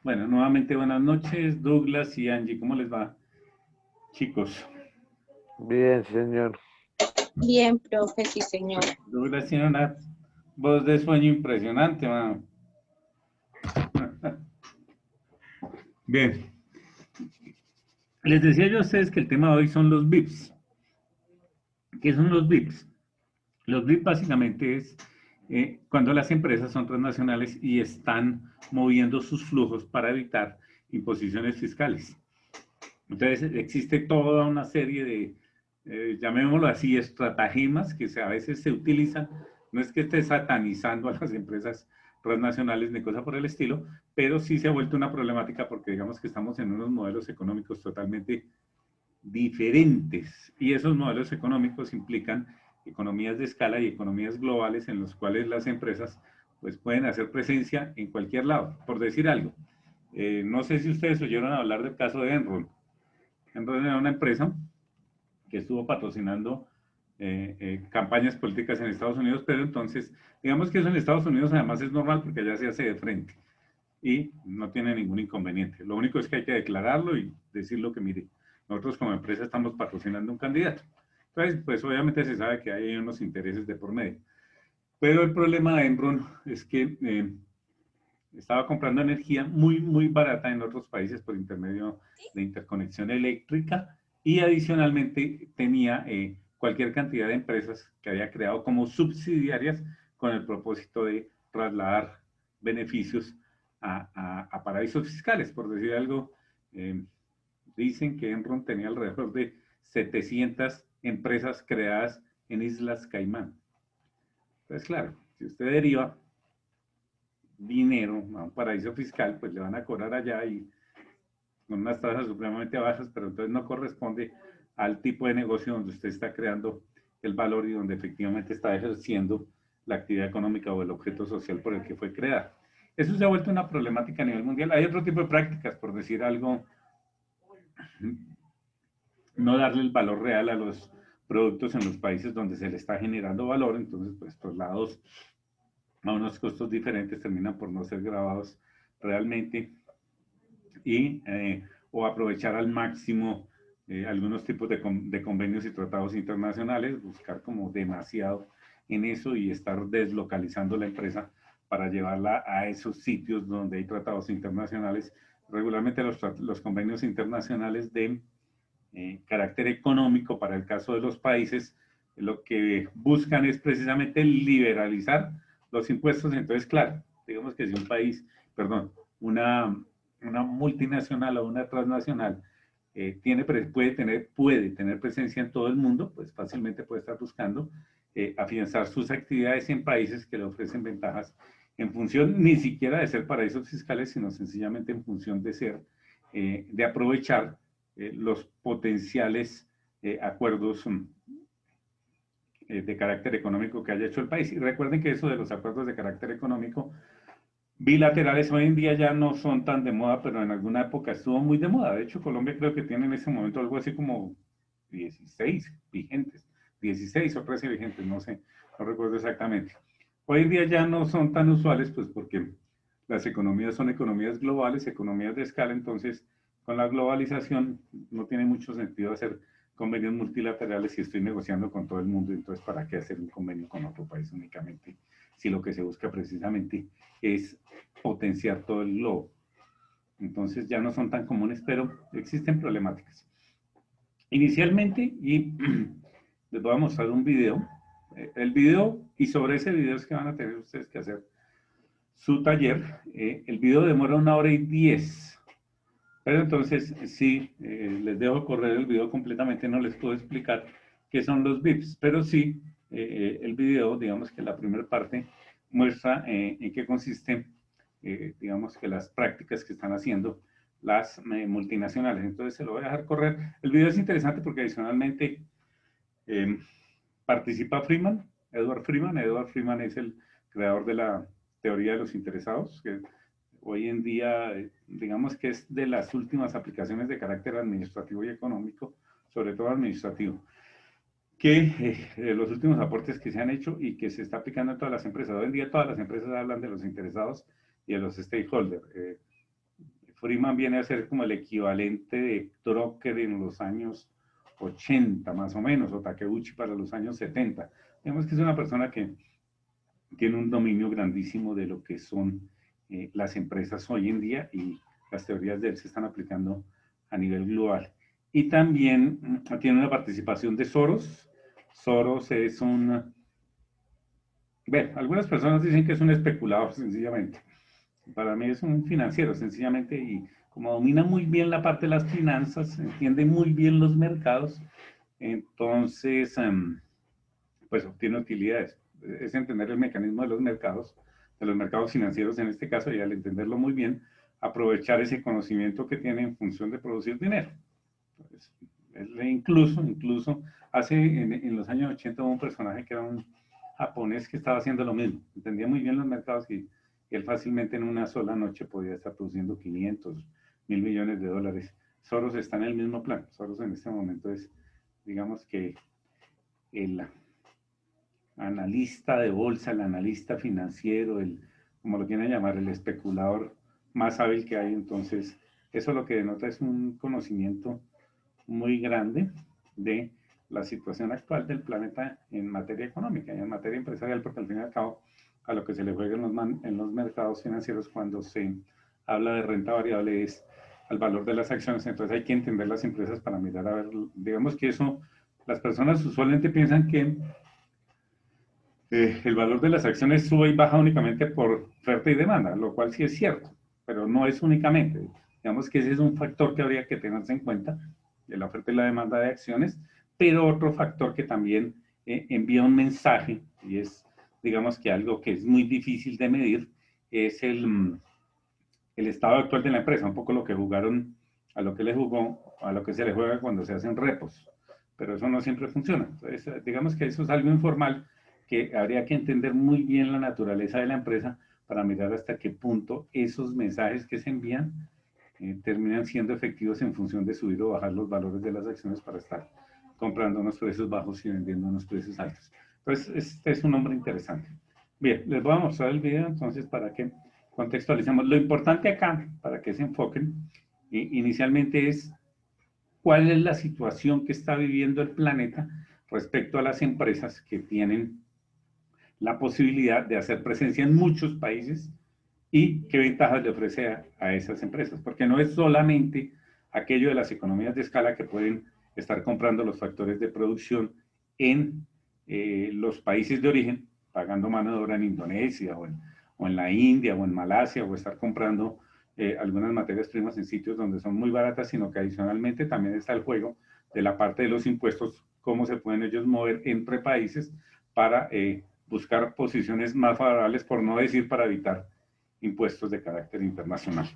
Bueno, nuevamente buenas noches, Douglas y Angie, ¿cómo les va, chicos? Bien, señor. Bien, profe, sí, señor. Douglas tiene una voz de sueño impresionante, mano. Bien, les decía yo a ustedes que el tema de hoy son los VIPs. ¿Qué son los VIPs? Los VIPs básicamente es cuando las empresas son transnacionales y están moviendo sus flujos para evitar imposiciones fiscales. Entonces existe toda una serie de, llamémoslo así, estratagemas que a veces se utilizan. No es que esté satanizando a las empresas transnacionales ni cosa por el estilo, pero sí se ha vuelto una problemática porque digamos que estamos en unos modelos económicos totalmente diferentes y esos modelos económicos implican economías de escala y economías globales en los cuales las empresas pues pueden hacer presencia en cualquier lado. Por decir algo, no sé si ustedes oyeron hablar del caso de Enron. Enron era una empresa que estuvo patrocinando campañas políticas en Estados Unidos, pero entonces, digamos que eso en Estados Unidos además es normal porque allá se hace de frente y no tiene ningún inconveniente. Lo único es que hay que declararlo y decir lo que mire. Nosotros como empresa estamos patrocinando un candidato. Entonces, pues obviamente se sabe que hay unos intereses de por medio. Pero el problema de Enron es que estaba comprando energía muy barata en otros países por intermedio de interconexión eléctrica y adicionalmente tenía cualquier cantidad de empresas que había creado como subsidiarias con el propósito de trasladar beneficios a paraísos fiscales. Por decir algo, dicen que Enron tenía alrededor de 700 empresas creadas en Islas Caimán. Entonces, claro, si usted deriva dinero a un paraíso fiscal, pues le van a cobrar allá y con unas tasas supremamente bajas, pero entonces no corresponde al tipo de negocio donde usted está creando el valor y donde efectivamente está ejerciendo la actividad económica o el objeto social por el que fue creada. Eso se ha vuelto una problemática a nivel mundial. Hay otro tipo de prácticas, por decir algo, no darle el valor real a los productos en los países donde se le está generando valor, entonces pues traslados a unos costos diferentes terminan por no ser grabados realmente y o aprovechar al máximo algunos tipos de convenios y tratados internacionales, buscar como demasiado en eso y estar deslocalizando la empresa para llevarla a esos sitios donde hay tratados internacionales. Regularmente los convenios internacionales de carácter económico para el caso de los países, lo que buscan es precisamente liberalizar los impuestos. Entonces, claro, digamos que si un país, perdón, una multinacional o una transnacional puede tener presencia en todo el mundo, pues fácilmente puede estar buscando afianzar sus actividades en países que le ofrecen ventajas en función ni siquiera de ser paraísos fiscales, sino sencillamente en función de ser, de aprovechar los potenciales acuerdos de carácter económico que haya hecho el país. Y recuerden que eso de los acuerdos de carácter económico bilaterales hoy en día ya no son tan de moda, pero en alguna época estuvo muy de moda. De hecho, Colombia creo que tiene en ese momento algo así como 16 vigentes, 16 o 13 vigentes, no sé, no recuerdo exactamente. Hoy en día ya no son tan usuales, pues porque las economías son economías globales, economías de escala, entonces con la globalización no tiene mucho sentido hacer convenios multilaterales si estoy negociando con todo el mundo, entonces ¿para qué hacer un convenio con otro país únicamente? Si lo que se busca precisamente es potenciar todo el globo. Entonces ya no son tan comunes, pero existen problemáticas. Inicialmente, y les voy a mostrar un video, el video, y sobre ese video es que van a tener ustedes que hacer su taller. El video demora 1 hora y 10, pero entonces sí, les dejo correr el video completamente, no les puedo explicar qué son los VIPs, pero sí, el video, digamos que la primera parte muestra en qué consiste, digamos que las prácticas que están haciendo las multinacionales. Entonces se lo voy a dejar correr. El video es interesante porque adicionalmente eh, participa Freeman, Edward Freeman. Edward Freeman es el creador de la teoría de los interesados, que hoy en día, digamos que es de las últimas aplicaciones de carácter administrativo y económico, sobre todo administrativo. que los últimos aportes que se han hecho y que se está aplicando en todas las empresas. Hoy en día todas las empresas hablan de los interesados y de los stakeholders. Freeman viene a ser como el equivalente de Drucker en los años 80 más o menos, o Takeuchi para los años 70. Digamos que es una persona que tiene un dominio grandísimo de lo que son las empresas hoy en día, y las teorías de él se están aplicando a nivel global. Y también tiene una participación de Soros. Soros es un... Bueno, algunas personas dicen que es un especulador, sencillamente. Para mí es un financiero, sencillamente, y como domina muy bien la parte de las finanzas, entiende muy bien los mercados, entonces, pues obtiene utilidades. Es entender el mecanismo de los mercados financieros en este caso, y al entenderlo muy bien, aprovechar ese conocimiento que tiene en función de producir dinero. Pues, incluso hace, en los años 80 hubo un personaje que era un japonés que estaba haciendo lo mismo, entendía muy bien los mercados y él fácilmente en una sola noche podía estar produciendo 500, 1000 millones de dólares. Soros está en el mismo plan. Soros en este momento es, digamos que, el analista de bolsa, el analista financiero, como lo quieran llamar, el especulador más hábil que hay. Entonces, eso lo que denota es un conocimiento muy grande de la situación actual del planeta en materia económica y en materia empresarial, porque al fin y al cabo a lo que se le juega en los mercados financieros cuando se habla de renta variable es al valor de las acciones. Entonces hay que entender las empresas para mirar a ver, digamos que eso, las personas usualmente piensan que el valor de las acciones sube y baja únicamente por oferta y demanda, lo cual sí es cierto, pero no es únicamente. Digamos que ese es un factor que habría que tenerse en cuenta, de la oferta y la demanda de acciones, pero otro factor que también envía un mensaje, y es, digamos que algo que es muy difícil de medir, es el estado actual de la empresa, un poco lo que jugaron, a lo que le jugó, a lo que se le juega cuando se hacen repos, pero eso no siempre funciona. Entonces, digamos que eso es algo informal que habría que entender muy bien la naturaleza de la empresa para mirar hasta qué punto esos mensajes que se envían terminan siendo efectivos en función de subir o bajar los valores de las acciones para estar comprando unos precios bajos y vendiendo unos precios altos. Entonces, este es un nombre interesante. Bien, les voy a mostrar el video entonces para que contextualicemos. Lo importante acá, para que se enfoquen, inicialmente es cuál es la situación que está viviendo el planeta respecto a las empresas que tienen la posibilidad de hacer presencia en muchos países y qué ventajas le ofrece a esas empresas, porque no es solamente aquello de las economías de escala que pueden estar comprando los factores de producción en los países de origen, pagando mano de obra en Indonesia o en la India o en Malasia, o estar comprando algunas materias primas en sitios donde son muy baratas, sino que adicionalmente también está el juego de la parte de los impuestos, cómo se pueden ellos mover entre países para buscar posiciones más favorables, por no decir para evitar impuestos de carácter internacional.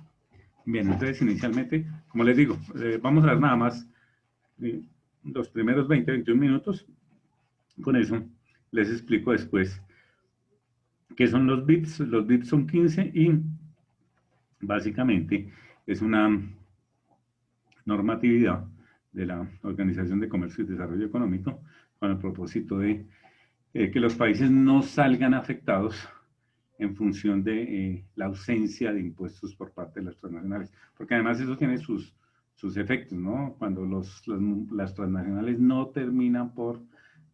Bien, entonces inicialmente, como les digo, vamos a ver nada más los primeros 20-21 minutos. Con eso les explico después qué son los BIPs. Los BIPs son 15 y básicamente es una normatividad de la Organización de Comercio y Desarrollo Económico con el propósito de que los países no salgan afectados en función de la ausencia de impuestos por parte de las transnacionales. Porque además eso tiene sus efectos, ¿no? Cuando las transnacionales no terminan por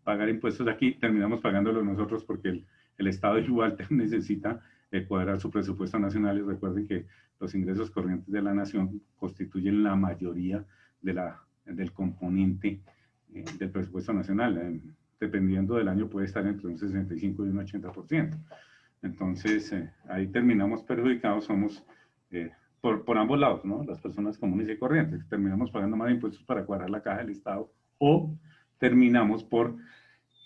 pagar impuestos aquí, terminamos pagándolo nosotros porque el Estado igual necesita cuadrar su presupuesto nacional. Y recuerden que los ingresos corrientes de la nación constituyen la mayoría del componente del presupuesto nacional. Dependiendo del año puede estar entre un 65 y un 80%. Entonces, ahí terminamos perjudicados, somos por ambos lados, ¿no? Las personas comunes y corrientes, terminamos pagando más impuestos para cuadrar la caja del Estado, o terminamos por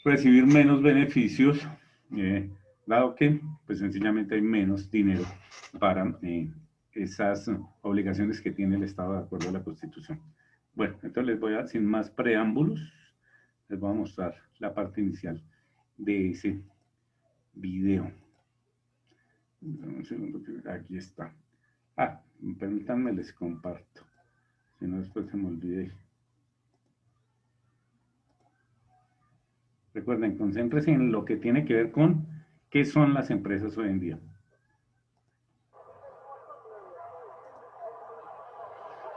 recibir menos beneficios, dado que, pues sencillamente hay menos dinero para esas obligaciones que tiene el Estado de acuerdo a la Constitución. Bueno, entonces les voy a, sin más preámbulos, les voy a mostrar la parte inicial de ese video. Un segundo, que aquí está. Permítanme, les comparto. Si no, después se me olvide. Recuerden, concéntrense en lo que tiene que ver con qué son las empresas hoy en día.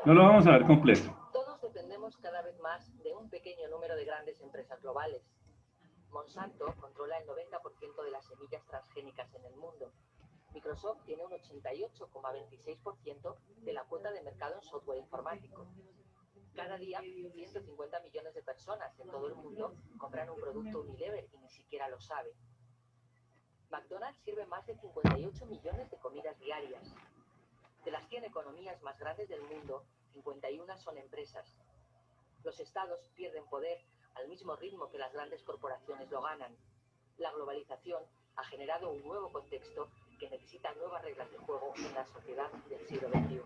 No lo vamos a ver completo. Todos dependemos cada vez más de un pequeño número de grandes empresas globales. Monsanto controla el 90% de las semillas transgénicas en el mundo. Microsoft tiene un 88,26% de la cuota de mercado en software informático. Cada día, 150 millones de personas en todo el mundo compran un producto Unilever y ni siquiera lo sabe. McDonald's sirve más de 58 millones de comidas diarias. De las 100 economías más grandes del mundo, 51 son empresas. Los estados pierden poder al mismo ritmo que las grandes corporaciones lo ganan. La globalización ha generado un nuevo contexto que necesita nuevas reglas de juego en la sociedad del siglo XXI.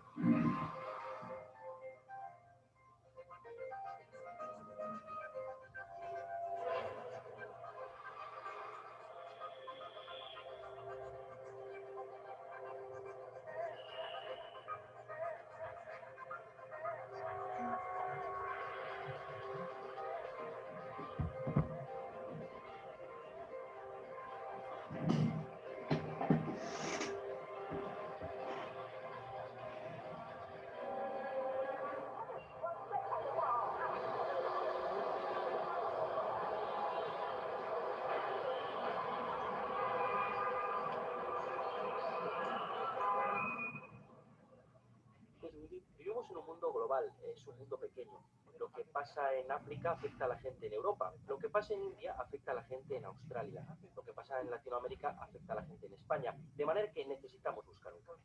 Vivimos en un mundo global, es un mundo pequeño. Lo que pasa en África afecta a la gente en Europa, lo que pasa en India afecta a la gente en Australia, lo que pasa en Latinoamérica afecta a la gente en España, de manera que necesitamos buscar un cambio.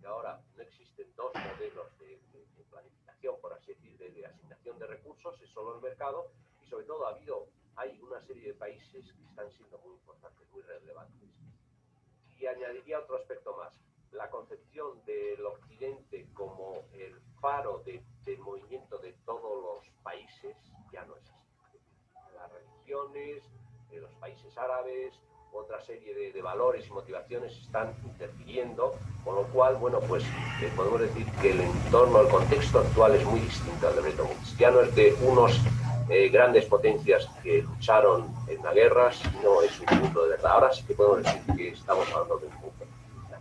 Y ahora no existen dos modelos de planificación, por así decir, de asignación de recursos, es solo el mercado y sobre todo hay una serie de países que están siendo muy importantes, muy relevantes. Y añadiría otro aspecto más. La concepción del Occidente como el faro del movimiento de todos los países ya no es así. Las religiones, los países árabes, otra serie de valores y motivaciones están interfiriendo, con lo cual, bueno, pues podemos decir que el entorno, el contexto actual es muy distinto al de Bretton Woods. Ya no es de unos grandes potencias que lucharon en la guerra, sino es un mundo de verdad. Ahora sí que podemos decir que estamos hablando de un mundo.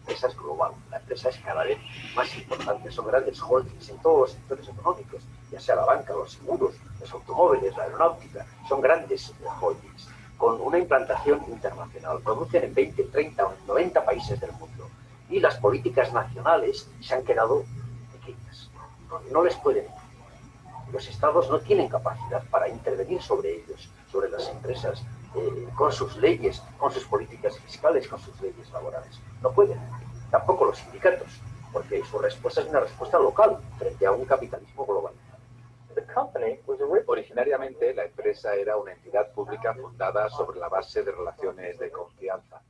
La empresa es global, la empresa es cada vez más importante, son grandes holdings en todos los sectores económicos, ya sea la banca, los seguros, los automóviles, la aeronáutica, son grandes holdings, con una implantación internacional, producen en 20, 30 o 90 países del mundo, y las políticas nacionales se han quedado pequeñas, no les pueden. Los estados no tienen capacidad para intervenir sobre ellos, sobre las empresas, con sus leyes, con sus políticas fiscales, con sus leyes laborales. No pueden. Tampoco los sindicatos, porque su respuesta es una respuesta local frente a un capitalismo global. Originariamente, la empresa era una entidad pública fundada sobre la base de relaciones de confianza.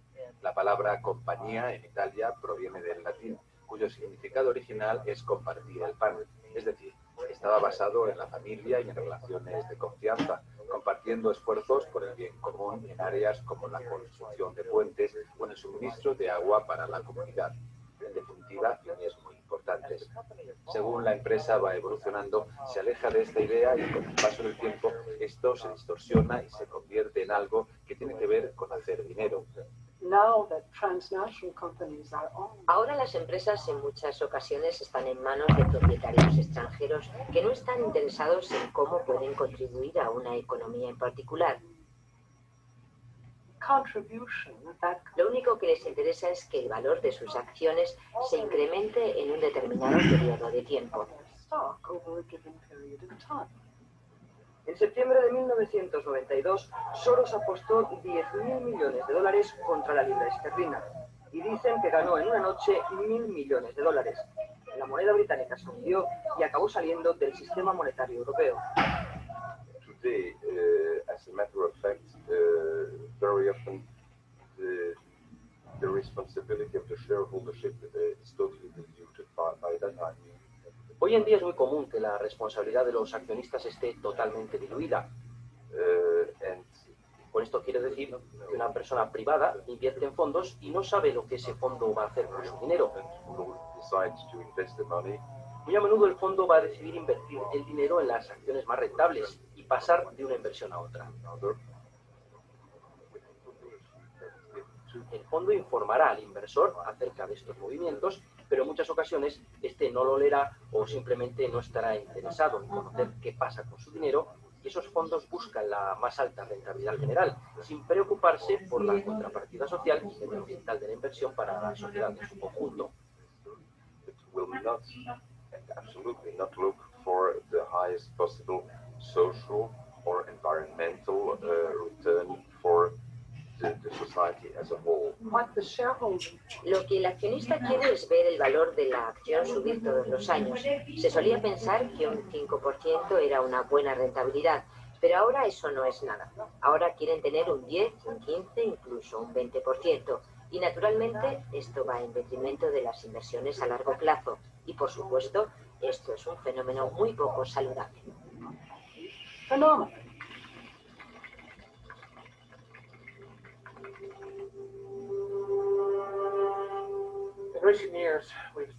La palabra compañía en Italia proviene del latín, cuyo significado original es compartir el pan, es decir, estaba basado en la familia y en relaciones de confianza, compartiendo esfuerzos por el bien común en áreas como la construcción de puentes o en el suministro de agua para la comunidad. En definitiva, fines muy importantes. Según la empresa va evolucionando, se aleja de esta idea y con el paso del tiempo esto se distorsiona y se convierte en algo que tiene que ver con hacer dinero. Ahora las empresas en muchas ocasiones están en manos de propietarios extranjeros que no están interesados en cómo pueden contribuir a una economía en particular. Lo único que les interesa es que el valor de sus acciones se incremente en un determinado periodo de tiempo. En septiembre de 1992, Soros apostó 10.000 millones de dólares contra la libra esterlina y dicen que ganó en una noche 1.000 millones de dólares. La moneda británica se hundió y acabó saliendo del sistema monetario europeo. Today, as a matter of fact, very often the responsibility of the shareholdership is totally diluted by that time. Hoy en día es muy común que la responsabilidad de los accionistas esté totalmente diluida. Con esto quiere decir que una persona privada invierte en fondos y no sabe lo que ese fondo va a hacer con su dinero. Muy a menudo el fondo va a decidir invertir el dinero en las acciones más rentables y pasar de una inversión a otra. El fondo informará al inversor acerca de estos movimientos, pero en muchas ocasiones este no lo leerá o simplemente no estará interesado en conocer qué pasa con su dinero, y esos fondos buscan la más alta rentabilidad general, sin preocuparse por la contrapartida social y medioambiental de la inversión para la sociedad en su conjunto. Will not, absolutely not look for the highest possible social or environmental return for the society as a whole. Lo que el accionista quiere es ver el valor de la acción subir todos los años. Se solía pensar que un 5% era una buena rentabilidad, pero ahora eso no es nada. Ahora quieren tener un 10, un 15, incluso un 20%. Y naturalmente esto va en detrimento de las inversiones a largo plazo. Y por supuesto, esto es un fenómeno muy poco saludable.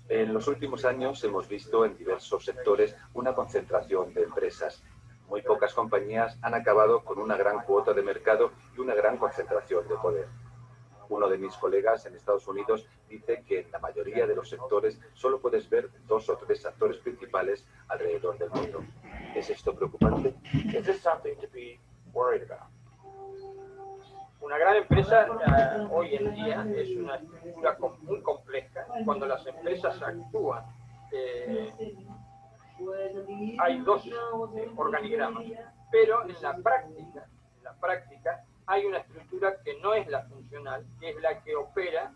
En los últimos años hemos visto en diversos sectores una concentración de empresas. Muy pocas compañías han acabado con una gran cuota de mercado y una gran concentración de poder. Uno de mis colegas en Estados Unidos dice que en la mayoría de los sectores solo puedes ver 2 o 3 actores principales alrededor del mundo. ¿Es esto preocupante? Una gran empresa hoy en día es una estructura muy compleja. Cuando las empresas actúan, hay 2 organigramas, pero en la práctica hay una estructura que no es la funcional, que es la que opera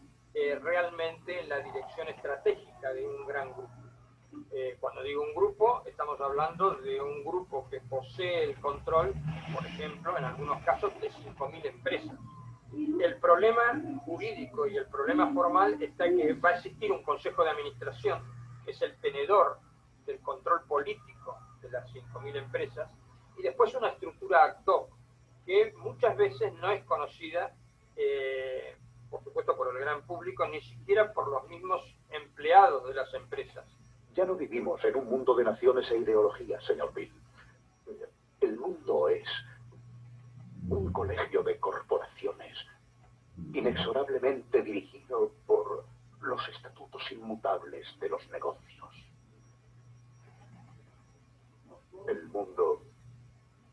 realmente en la dirección estratégica de un gran grupo. Cuando digo un grupo, estamos hablando de un grupo que posee el control, por ejemplo, en algunos casos, de 5.000 empresas. El problema jurídico y el problema formal está que va a existir un consejo de administración, que es el tenedor del control político de las 5.000 empresas, y después una estructura ad hoc, que muchas veces no es conocida, por supuesto, por el gran público, ni siquiera por los mismos empleados de las empresas. Ya no vivimos en un mundo de naciones e ideologías, señor Bill. El mundo es un colegio de corporaciones, inexorablemente dirigido por los estatutos inmutables de los negocios. El mundo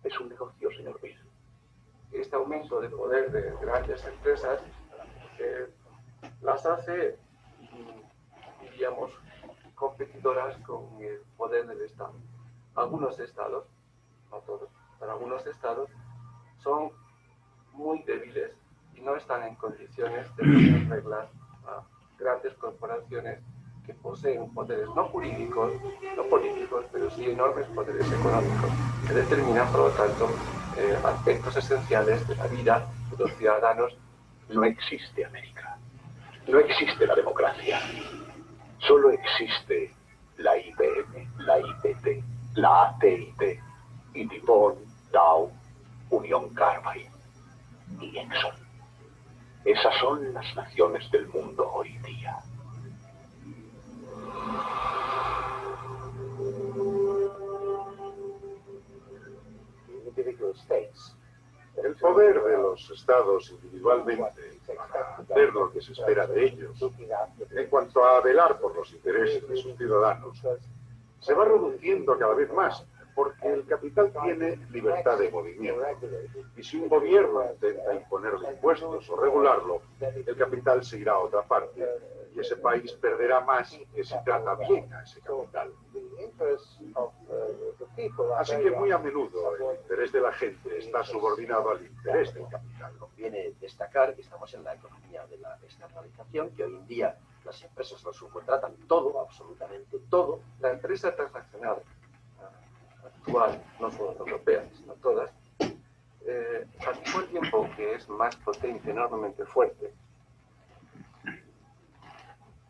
es un negocio, señor Bill. Este aumento de poder de grandes empresas las hace, diríamos, competidoras con el poder del Estado. Algunos estados, no todos, pero algunos estados son muy débiles y no están en condiciones de poner reglas a grandes corporaciones que poseen poderes no jurídicos, no políticos, pero sí enormes poderes económicos, que determinan, por lo tanto, aspectos esenciales de la vida de los ciudadanos. No existe América. No existe la democracia. Solo existe la IBM, la IBT, la AT&T, y DuPont, Dow, Union Carbide y Exxon. Esas son las naciones del mundo hoy día. El poder de los estados individualmente para hacer lo que se espera de ellos, en cuanto a velar por los intereses de sus ciudadanos, se va reduciendo cada vez más, porque el capital tiene libertad de movimiento. Y si un gobierno intenta imponerle impuestos o regularlo, el capital se irá a otra parte, y ese país perderá más que si trata bien a ese capital. Así que muy a menudo el interés de la gente está subordinado al interés del capital. Conviene destacar que estamos en la economía de la externalización, que hoy en día las empresas lo subcontratan todo, absolutamente todo. La empresa transnacional actual, no solo europea, sino todas, al mismo tiempo que es más potente, enormemente fuerte,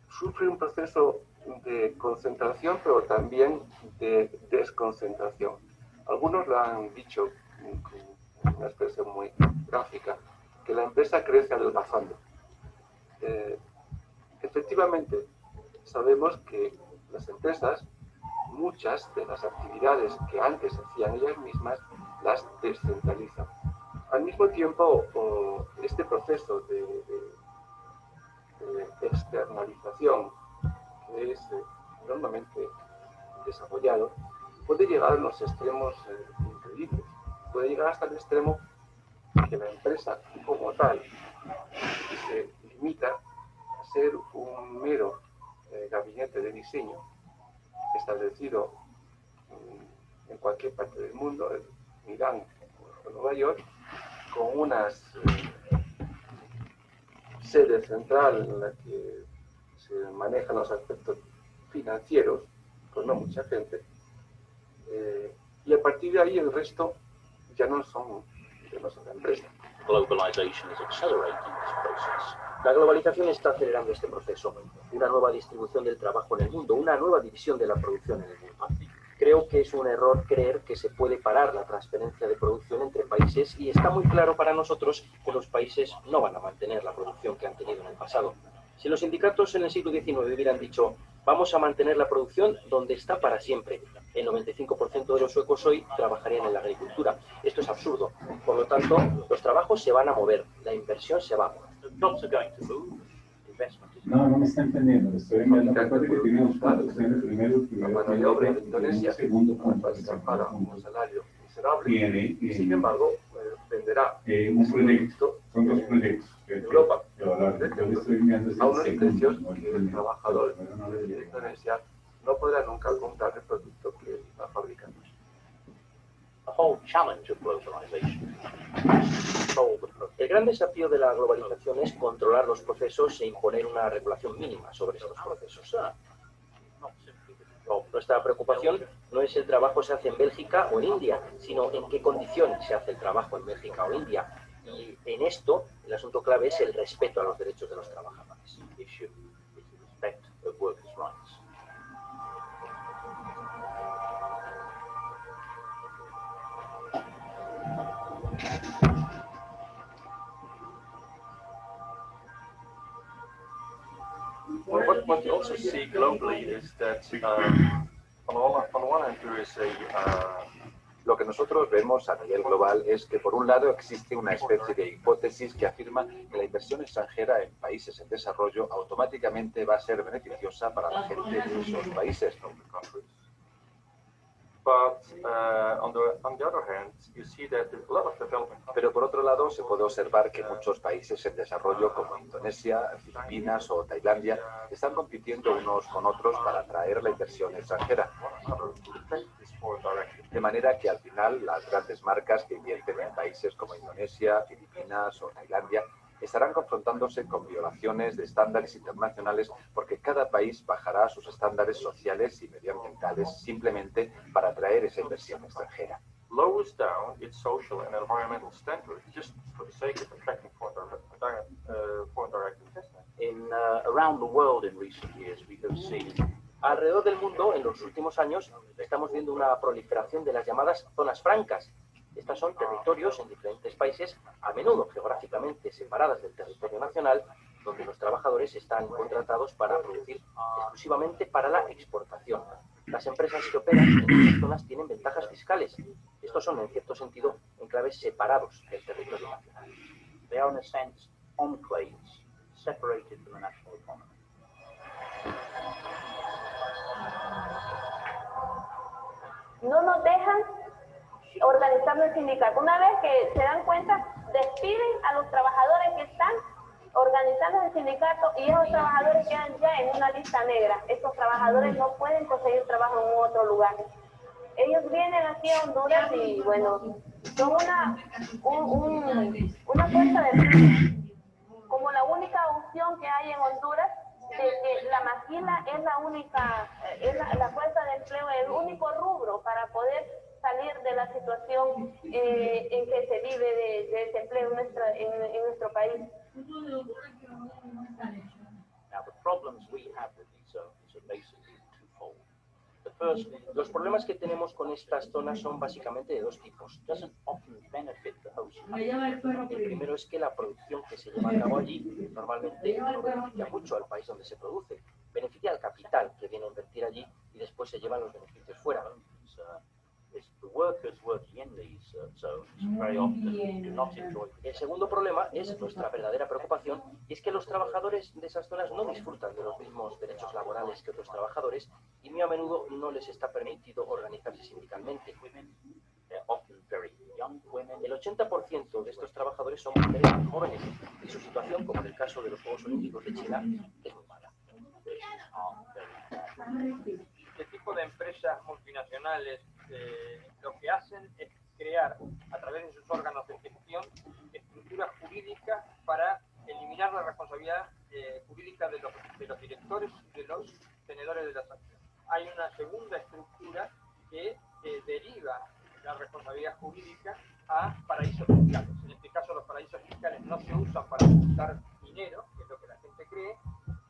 sufre un proceso de concentración, pero también de desconcentración. Algunos lo han dicho con una expresión muy gráfica, que la empresa crece adelgazando. Efectivamente, sabemos que las empresas, muchas de las actividades que antes hacían ellas mismas, las descentralizan. Al mismo tiempo, este proceso de externalización que es enormemente desarrollado, puede llegar a los extremos increíbles. Puede llegar hasta el extremo que la empresa como tal se limita a ser un mero gabinete de diseño establecido en cualquier parte del mundo, en Milán o Nueva York, con unas sede central en la que se manejan los aspectos financieros, pues no mucha gente, y a partir de ahí el resto ya no son la empresa. La globalización está acelerando este proceso, una nueva distribución del trabajo en el mundo, una nueva división de la producción en el mundo. Creo que es un error creer que se puede parar la transferencia de producción entre países y está muy claro para nosotros que los países no van a mantener la producción que han tenido en el pasado. Si los sindicatos en el siglo XIX hubieran dicho vamos a mantener la producción donde está para siempre, el 95% de los suecos hoy trabajarían en la agricultura. Esto es absurdo. Por lo tanto, los trabajos se van a mover, la inversión se va a mover. No me está entendiendo. Le estoy enviando. Recuerde que tiene dos puntos. Tiene el primero La mano de obra en Indonesia paga un salario miserable y sin embargo venderá un proyecto. Son dos proyectos. en Europa Yo le estoy enviando a unos precios que el trabajador de Indonesia no podrá nunca comprar el producto que está fabricando. El gran desafío de la globalización es controlar los procesos e imponer una regulación mínima sobre estos procesos. Nuestra preocupación no es si el trabajo se hace en Bélgica o en India, sino en qué condiciones se hace el trabajo en Bélgica o India. Y en esto, el asunto clave es el respeto a los derechos de los trabajadores. Well, what you also see globally is that on the one hand there is Lo que nosotros vemos a nivel global es que, por un lado, existe una especie de hipótesis que afirma que la inversión extranjera en países en desarrollo automáticamente va a ser beneficiosa para la gente de esos países. Pero por otro lado, se puede observar que muchos países en desarrollo, como Indonesia, Filipinas o Tailandia, están compitiendo unos con otros para atraer la inversión extranjera. De manera que al final las grandes marcas que invierten en países como Indonesia, Filipinas o Tailandia estarán confrontándose con violaciones de estándares internacionales porque cada país bajará sus estándares sociales y medioambientales simplemente para atraer esa inversión extranjera. lowers down its social and environmental standards just for the sake of attracting foreign direct investment. Around the world in recent years, we have seen alrededor del mundo, en los últimos años, estamos viendo una proliferación de las llamadas zonas francas. Estas son territorios en diferentes países, a menudo geográficamente separadas del territorio nacional, donde los trabajadores están contratados para producir exclusivamente para la exportación. Las empresas que operan en estas zonas tienen ventajas fiscales. Estos son, en cierto sentido, enclaves separados del territorio nacional. They are, in a sense, enclaves separated from the national economy. No nos dejan organizarnos el sindicato. Una vez que se dan cuenta, despiden a los trabajadores que están organizando el sindicato y esos trabajadores quedan ya en una lista negra. Estos trabajadores no pueden conseguir trabajo en otro lugar. Ellos vienen aquí a Honduras y, bueno, son una fuerza de como la única opción que hay en Honduras, de que la maquila es la única, la fuerza de empleo, el único rubro para poder salir de la situación en que se vive de desempleo en nuestro país. Now, the problems we have with these zones are basically twofold. The first, los problemas que tenemos con estas zonas son básicamente de dos tipos. Doesn't often benefit the host country. El primero es que la producción que se lleva a cabo allí normalmente no beneficia mucho al país donde se produce. Beneficia al capital que viene a invertir allí y después se llevan los beneficios fuera. El segundo problema es nuestra verdadera preocupación, y es que los trabajadores de esas zonas no disfrutan de los mismos derechos laborales que otros trabajadores y muy a menudo no les está permitido organizarse sindicalmente. El 80% de estos trabajadores son mujeres muy jóvenes y su situación, como en el caso de los Juegos Olímpicos de China, es muy mala. Este tipo de empresas multinacionales lo que hacen es crear, a través de sus órganos de gestión, estructuras jurídicas para eliminar la responsabilidad jurídica de los directores y de los tenedores de las acciones. Hay una segunda estructura que deriva la responsabilidad jurídica a paraísos fiscales. En este caso, los paraísos fiscales no se usan para ocultar dinero, que es lo que la gente cree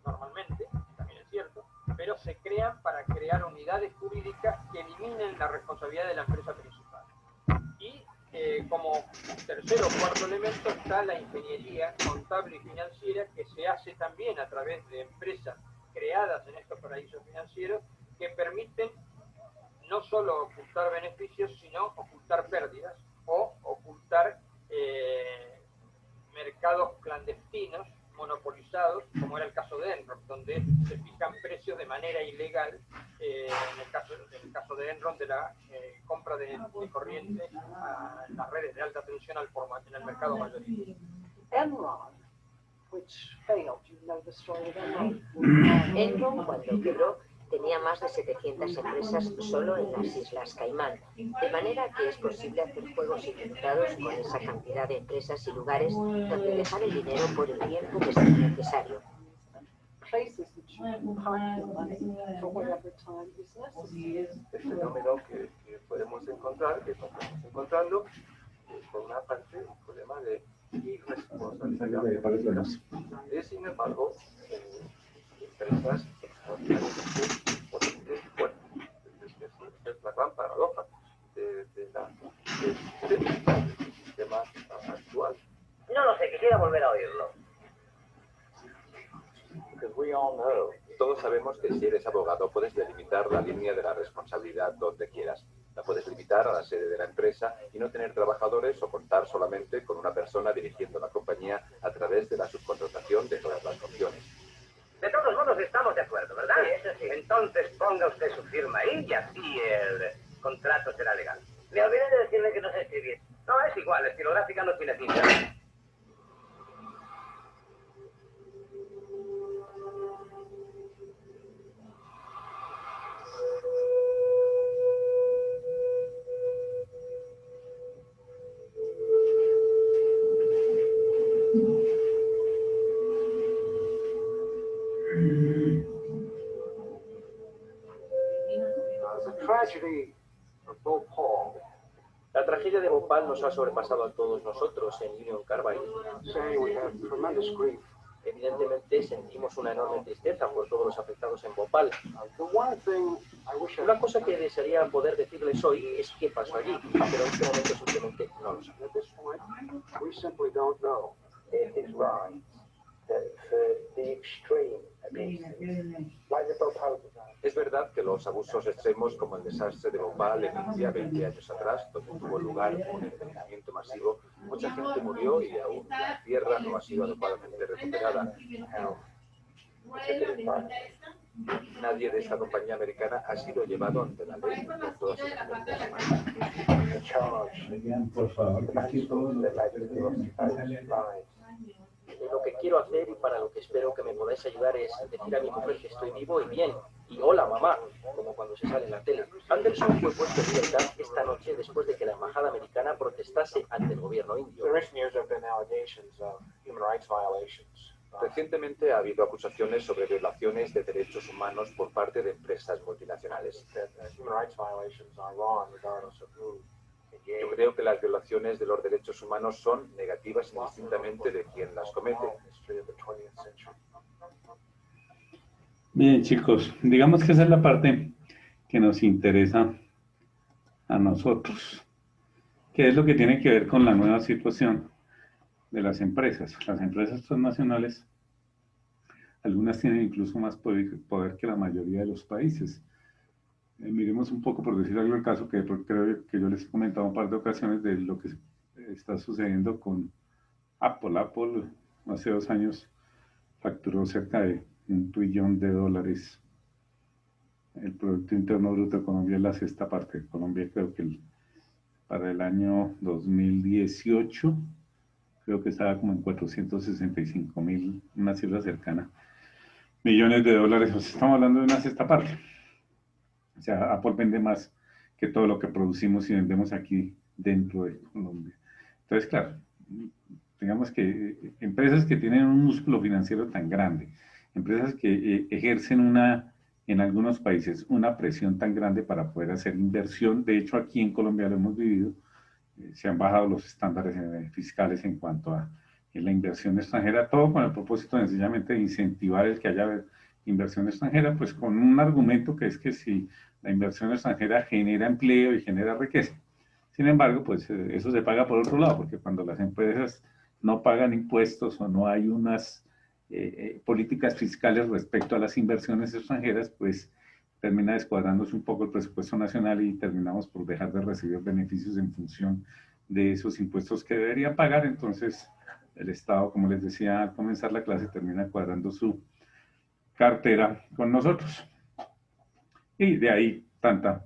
normalmente, también es cierto, pero se crean para crear unidades jurídicas que eliminen la responsabilidad de la empresa principal. Y como tercer o cuarto elemento está la ingeniería contable y financiera, que se hace también a través de empresas creadas en estos paraísos financieros que permiten no solo ocultar beneficios, sino ocultar pérdidas o ocultar mercados clandestinos, monopolizados, como era el caso de Enron, donde se fijan precios de manera ilegal, en el caso de Enron, de la compra de corriente a las redes de alta tensión en el mercado mayorista. Enron, cuando quebró, tenía más de 700 empresas solo en las Islas Caimán, de manera que es posible hacer juegos ilimitados con esa cantidad de empresas y lugares donde dejar el dinero por el tiempo que sea necesario. El fenómeno que podemos encontrar, que estamos encontrando, por una parte, un problema de irresponsabilidad política. Y sin embargo, empresas extraordinariamente potentes y fuertes. Es la gran paradoja del sistema actual. No lo sé, quisiera volver a oírlo. Todos sabemos que si eres abogado puedes delimitar la línea de la responsabilidad donde quieras. La puedes limitar a la sede de la empresa y no tener trabajadores o contar solamente con una persona dirigiendo la compañía a través de la subcontratación de todas las funciones. De todos modos estamos de acuerdo, ¿verdad? Sí, eso sí. Entonces ponga usted su firma ahí y así el contrato será legal. Me olvidé de decirle que no sé escribir. No, es igual, la estilográfica no tiene tinta. La tragedia de Bhopal nos ha sobrepasado a todos nosotros en Union Carbide. Evidentemente sentimos una enorme tristeza por todos los afectados en Bhopal. Una cosa que desearía poder decirles hoy es qué pasó allí, pero en este momento simplemente no lo sabemos. Es verdad que los abusos extremos como el desastre de Bhopal en India 20 años atrás, donde tuvo lugar un envenenamiento masivo, mucha gente murió y aún la tierra no ha sido adecuadamente recuperada. Nadie de esta compañía americana ha sido llevado ante la ley por todas estas Lo que quiero hacer y para lo que espero que me podáis ayudar es decir a mi mujer que estoy vivo y bien. Y hola mamá, como cuando se sale en la tele. Anderson fue puesto en libertad esta noche después de que la embajada americana protestase ante el gobierno indio. Recientemente ha habido acusaciones sobre violaciones de derechos humanos por parte de empresas multinacionales. Yo creo que las violaciones de los derechos humanos son negativas indistintamente de quién las comete. Bien, chicos, digamos que esa es la parte que nos interesa a nosotros. ¿Qué es lo que tiene que ver con la nueva situación de las empresas? Las empresas transnacionales, algunas tienen incluso más poder que la mayoría de los países. miremos un poco, por decir algo, el caso que creo que yo les he comentado un par de ocasiones de lo que está sucediendo con Apple. Apple hace 2 años facturó cerca de $1 trillón. El Producto Interno Bruto de Colombia es la 6ª parte. Colombia creo que para el año 2018 creo que estaba como en 465.000, una cifra cercana, millones de dólares. O sea, estamos hablando de una 6ª parte. O sea, Apple vende más que todo lo que producimos y vendemos aquí dentro de Colombia. Entonces, claro, digamos que empresas que tienen un músculo financiero tan grande, empresas que ejercen en algunos países una presión tan grande para poder hacer inversión. De hecho, aquí en Colombia lo hemos vivido, se han bajado los estándares fiscales en cuanto a la inversión extranjera, todo con el propósito sencillamente de incentivar el que haya inversión extranjera, pues con un argumento que es que si la inversión extranjera genera empleo y genera riqueza. Sin embargo, pues eso se paga por otro lado, porque cuando las empresas no pagan impuestos o no hay unas políticas fiscales respecto a las inversiones extranjeras, pues termina descuadrándose un poco el presupuesto nacional y terminamos por dejar de recibir beneficios en función de esos impuestos que deberían pagar. Entonces, el Estado, como les decía al comenzar la clase, termina cuadrando su cartera con nosotros. Y de ahí tanta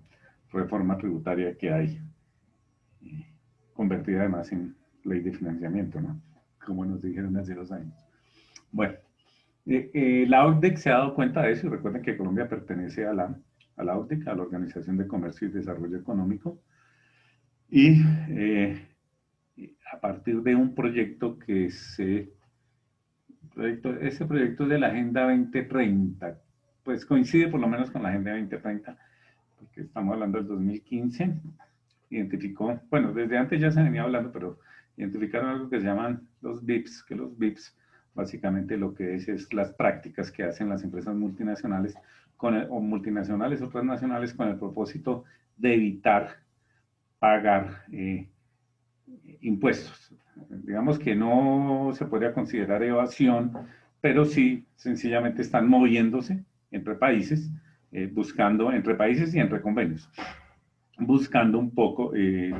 reforma tributaria que hay, convertida además en ley de financiamiento, ¿no? Como nos dijeron hace 2 años. Bueno, la OCDE se ha dado cuenta de eso, y recuerden que Colombia pertenece a la OCDE, a la Organización de Comercio y Desarrollo Económico, y a partir de un proyecto que ese proyecto es de la Agenda 2030, pues coincide por lo menos con la Agenda 2030, porque estamos hablando del 2015, identificó, bueno, desde antes ya se venía hablando, pero identificaron algo que se llaman los BIPs, que los BIPs básicamente lo que es las prácticas que hacen las empresas multinacionales o multinacionales o transnacionales con el propósito de evitar pagar impuestos. Digamos que no se podría considerar evasión, pero sí sencillamente están moviéndose entre países, buscando entre países y entre convenios, buscando un poco el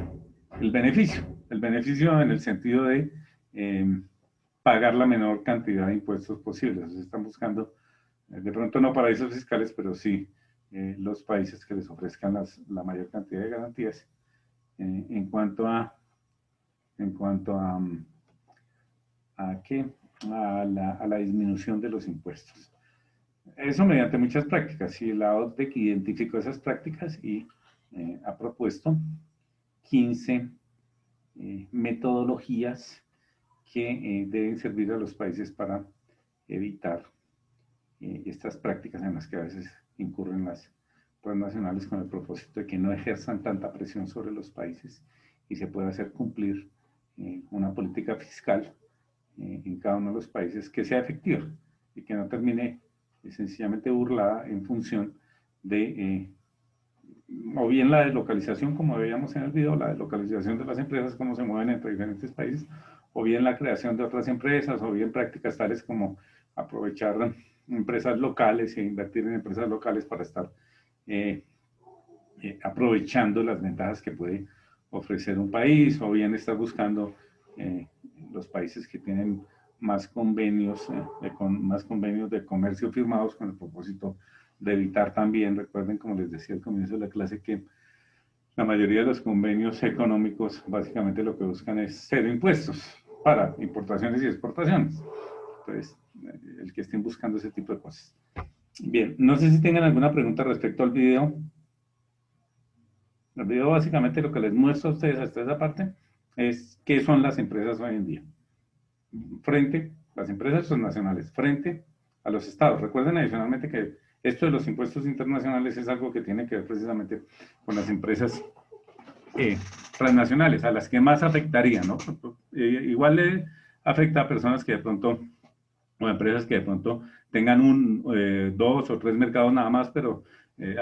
beneficio en el sentido de pagar la menor cantidad de impuestos posibles. O sea, están buscando, de pronto no paraísos fiscales, pero sí los países que les ofrezcan la mayor cantidad de garantías en cuanto a la disminución de los impuestos. Eso mediante muchas prácticas. Y la OCDE identificó esas prácticas y ha propuesto 15 metodologías que deben servir a los países para evitar estas prácticas en las que a veces incurren las transnacionales con el propósito de que no ejerzan tanta presión sobre los países y se pueda hacer cumplir una política fiscal en cada uno de los países que sea efectiva y que no termine sencillamente burlada en función de o bien la deslocalización, como veíamos en el video, la deslocalización de las empresas, cómo se mueven entre diferentes países, o bien la creación de otras empresas, o bien prácticas tales como aprovechar empresas locales e invertir en empresas locales para estar aprovechando las ventajas que puede ofrecer un país, o bien estar buscando los países que tienen más convenios de comercio firmados con el propósito de evitar también, recuerden, como les decía al comienzo de la clase, que la mayoría de los convenios económicos básicamente lo que buscan es cero impuestos para importaciones y exportaciones. Entonces, el que estén buscando ese tipo de cosas. Bien, no sé si tengan alguna pregunta respecto al video. El video básicamente lo que les muestro a ustedes hasta esa parte es qué son las empresas hoy en día. Las empresas transnacionales, frente a los estados. Recuerden adicionalmente que esto de los impuestos internacionales es algo que tiene que ver precisamente con las empresas transnacionales, a las que más afectaría, ¿no? Igual le afecta a personas que de pronto, o empresas que de pronto tengan 2 o 3 mercados nada más, pero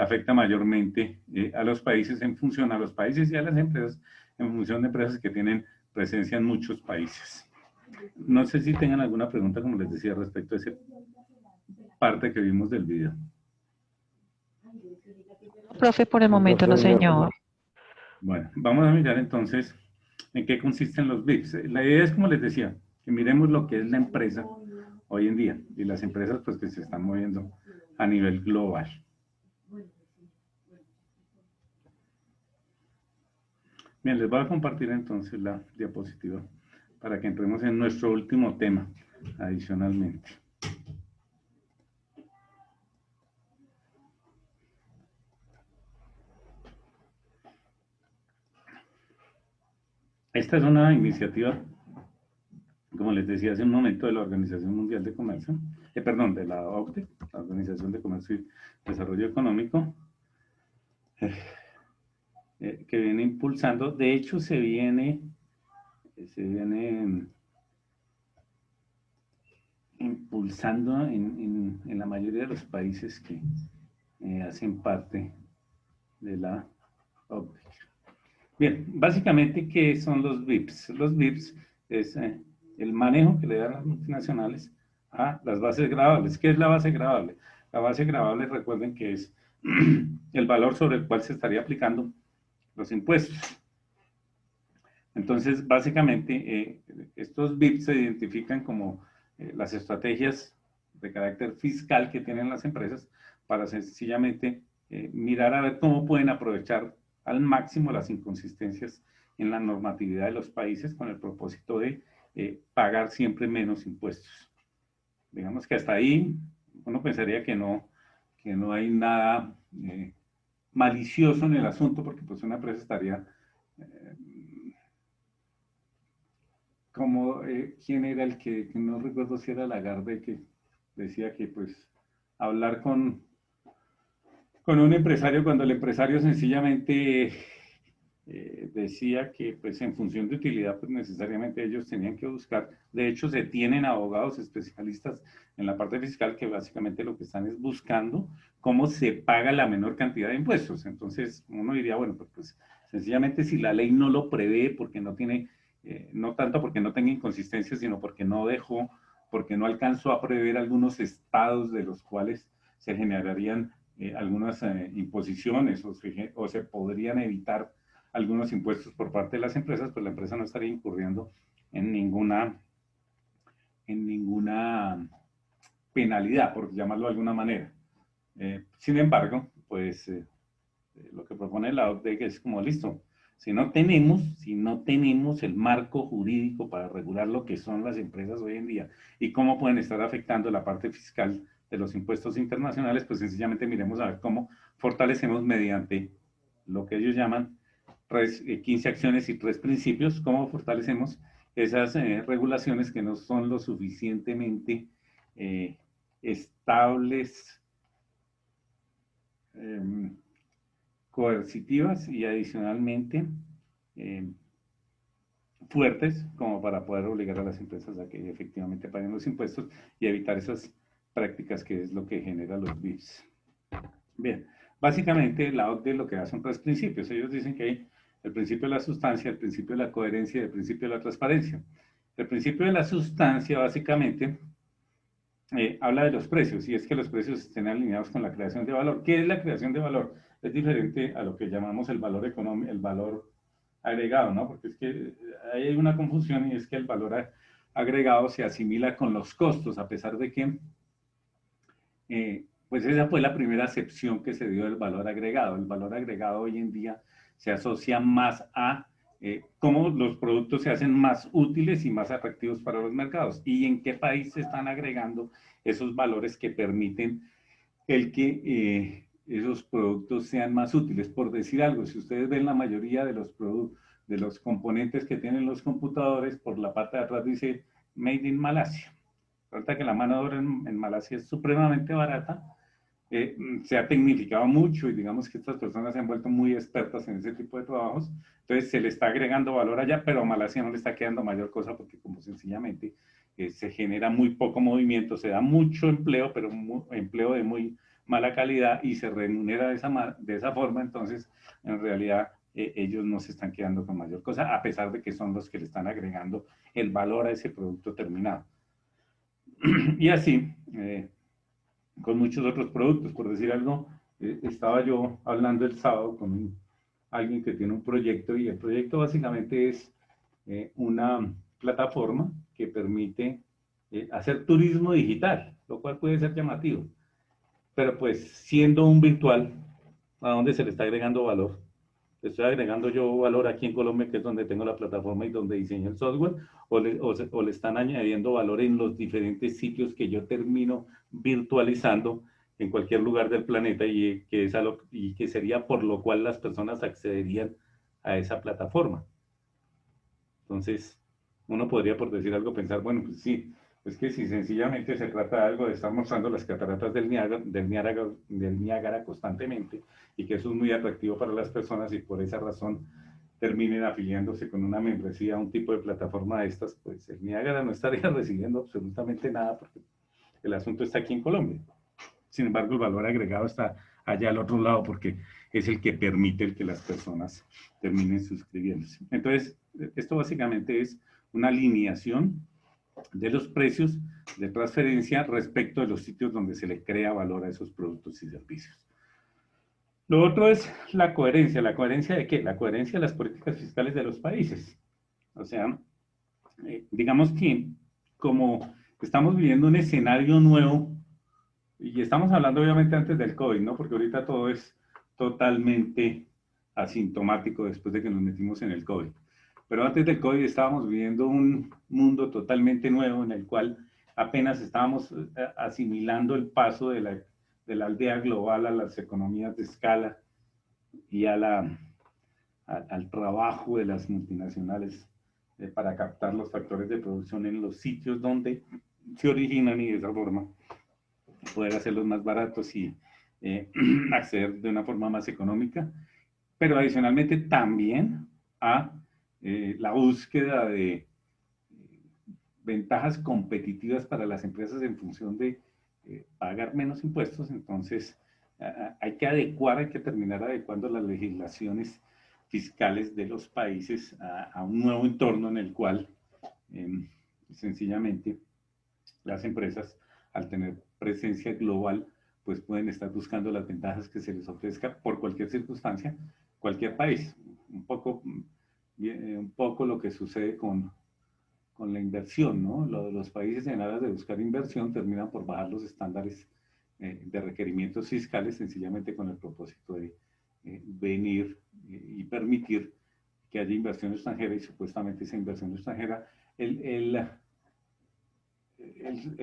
afecta mayormente a los países en función a los países y a las empresas en función de empresas que tienen presencia en muchos países. No sé si tengan alguna pregunta, como les decía, respecto a esa parte que vimos del video. Profe, por el momento no, señor. Bueno, vamos a mirar entonces en qué consisten los VIPs. La idea es, como les decía, que miremos lo que es la empresa hoy en día y las empresas pues que se están moviendo a nivel global. Bien, les voy a compartir entonces la diapositiva para que entremos en nuestro último tema adicionalmente. Esta es una iniciativa, como les decía hace un momento, de la Organización Mundial de Comercio, perdón, de la OCDE, la Organización de Comercio y Desarrollo Económico, que viene impulsando. De hecho, se viene impulsando en la mayoría de los países que hacen parte de la OCDE. Bien, básicamente, ¿qué son los VIPs? Los VIPs es el manejo que le dan las multinacionales a las bases gravables. ¿Qué es la base gravable? La base gravable, recuerden que es el valor sobre el cual se estaría aplicando los impuestos. Entonces, básicamente, estos VIPs se identifican como las estrategias de carácter fiscal que tienen las empresas para sencillamente mirar a ver cómo pueden aprovechar al máximo las inconsistencias en la normatividad de los países con el propósito de pagar siempre menos impuestos. Digamos que hasta ahí uno pensaría que no hay nada malicioso en el asunto, porque pues una empresa estaría como quién era el que no recuerdo si era Lagarde, que decía que pues hablar con un empresario cuando el empresario sencillamente decía que pues en función de utilidad pues necesariamente ellos tenían que buscar. De hecho, se tienen abogados especialistas en la parte fiscal que básicamente lo que están es buscando cómo se paga la menor cantidad de impuestos. Entonces uno diría, bueno, pues sencillamente si la ley no lo prevé porque no tiene, no tanto porque no tenga inconsistencias, sino porque no alcanzó a prever algunos estados de los cuales se generarían algunas imposiciones o se podrían evitar algunos impuestos por parte de las empresas, pues la empresa no estaría incurriendo en ninguna penalidad, por llamarlo de alguna manera. Sin embargo, pues lo que propone la OCDE es como listo, si no tenemos el marco jurídico para regular lo que son las empresas hoy en día y cómo pueden estar afectando la parte fiscal de los impuestos internacionales, pues sencillamente miremos a ver cómo fortalecemos mediante lo que ellos llaman 15 acciones y 3 principios, cómo fortalecemos esas regulaciones que no son lo suficientemente estables, coercitivas y adicionalmente fuertes como para poder obligar a las empresas a que efectivamente paguen los impuestos y evitar esas prácticas que es lo que genera los VIPs. Bien, básicamente la OCDE lo que da son 3 principios. Ellos dicen que hay el principio de la sustancia, el principio de la coherencia y el principio de la transparencia. El principio de la sustancia básicamente habla de los precios, y es que los precios estén alineados con la creación de valor. ¿Qué es la creación de valor? Es diferente a lo que llamamos el valor económico, el valor agregado, ¿no? Porque es que hay una confusión y es que el valor agregado se asimila con los costos, a pesar de que pues esa fue la primera acepción que se dio del valor agregado. El valor agregado hoy en día se asocia más a cómo los productos se hacen más útiles y más atractivos para los mercados y en qué país se están agregando esos valores que permiten el que esos productos sean más útiles. Por decir algo, si ustedes ven la mayoría de los componentes que tienen los computadores, por la parte de atrás dice Made in Malasia. Resulta que la mano de obra en Malasia es supremamente barata, se ha tecnificado mucho y digamos que estas personas se han vuelto muy expertas en ese tipo de trabajos, entonces se le está agregando valor allá, pero a Malasia no le está quedando mayor cosa porque como sencillamente se genera muy poco movimiento, se da mucho empleo, pero empleo de muy mala calidad y se remunera de esa forma, entonces en realidad ellos no se están quedando con mayor cosa, a pesar de que son los que le están agregando el valor a ese producto terminado. Y así, con muchos otros productos, por decir algo, estaba yo hablando el sábado con alguien que tiene un proyecto y el proyecto básicamente es una plataforma que permite hacer turismo digital, lo cual puede ser llamativo, pero pues siendo un virtual, ¿a dónde se le está agregando valor? Le estoy agregando yo valor aquí en Colombia, que es donde tengo la plataforma y donde diseño el software, o le están añadiendo valor en los diferentes sitios que yo termino virtualizando en cualquier lugar del planeta y que sería por lo cual las personas accederían a esa plataforma. Entonces, uno podría, por decir algo, pensar, bueno, pues sí, es que si sencillamente se trata de algo de estar mostrando las cataratas del Niágara constantemente y que eso es muy atractivo para las personas y por esa razón terminen afiliándose con una membresía a un tipo de plataforma de estas, pues el Niágara no estaría recibiendo absolutamente nada porque el asunto está aquí en Colombia. Sin embargo, el valor agregado está allá al otro lado porque es el que permite el que las personas terminen suscribiéndose. Entonces, esto básicamente es una alineación de los precios de transferencia respecto de los sitios donde se le crea valor a esos productos y servicios. Lo otro es la coherencia. ¿La coherencia de qué? La coherencia de las políticas fiscales de los países. O sea, digamos que como estamos viviendo un escenario nuevo, y estamos hablando obviamente antes del COVID, ¿no? Porque ahorita todo es totalmente asintomático después de que nos metimos en el COVID. Pero antes del COVID estábamos viviendo un mundo totalmente nuevo en el cual apenas estábamos asimilando el paso de la aldea global a las economías de escala y al trabajo de las multinacionales para captar los factores de producción en los sitios donde se originan y de esa forma poder hacerlos más baratos y acceder de una forma más económica, pero adicionalmente también a la búsqueda de ventajas competitivas para las empresas en función de pagar menos impuestos. Entonces hay que adecuar, hay que terminar adecuando las legislaciones fiscales de los países a un nuevo entorno en el cual sencillamente las empresas, al tener presencia global, pues pueden estar buscando las ventajas que se les ofrezca por cualquier circunstancia, cualquier país. Un poco lo que sucede con la inversión, ¿no? Los países en aras de buscar inversión terminan por bajar los estándares de requerimientos fiscales sencillamente con el propósito de venir y permitir que haya inversión extranjera y supuestamente esa inversión extranjera, el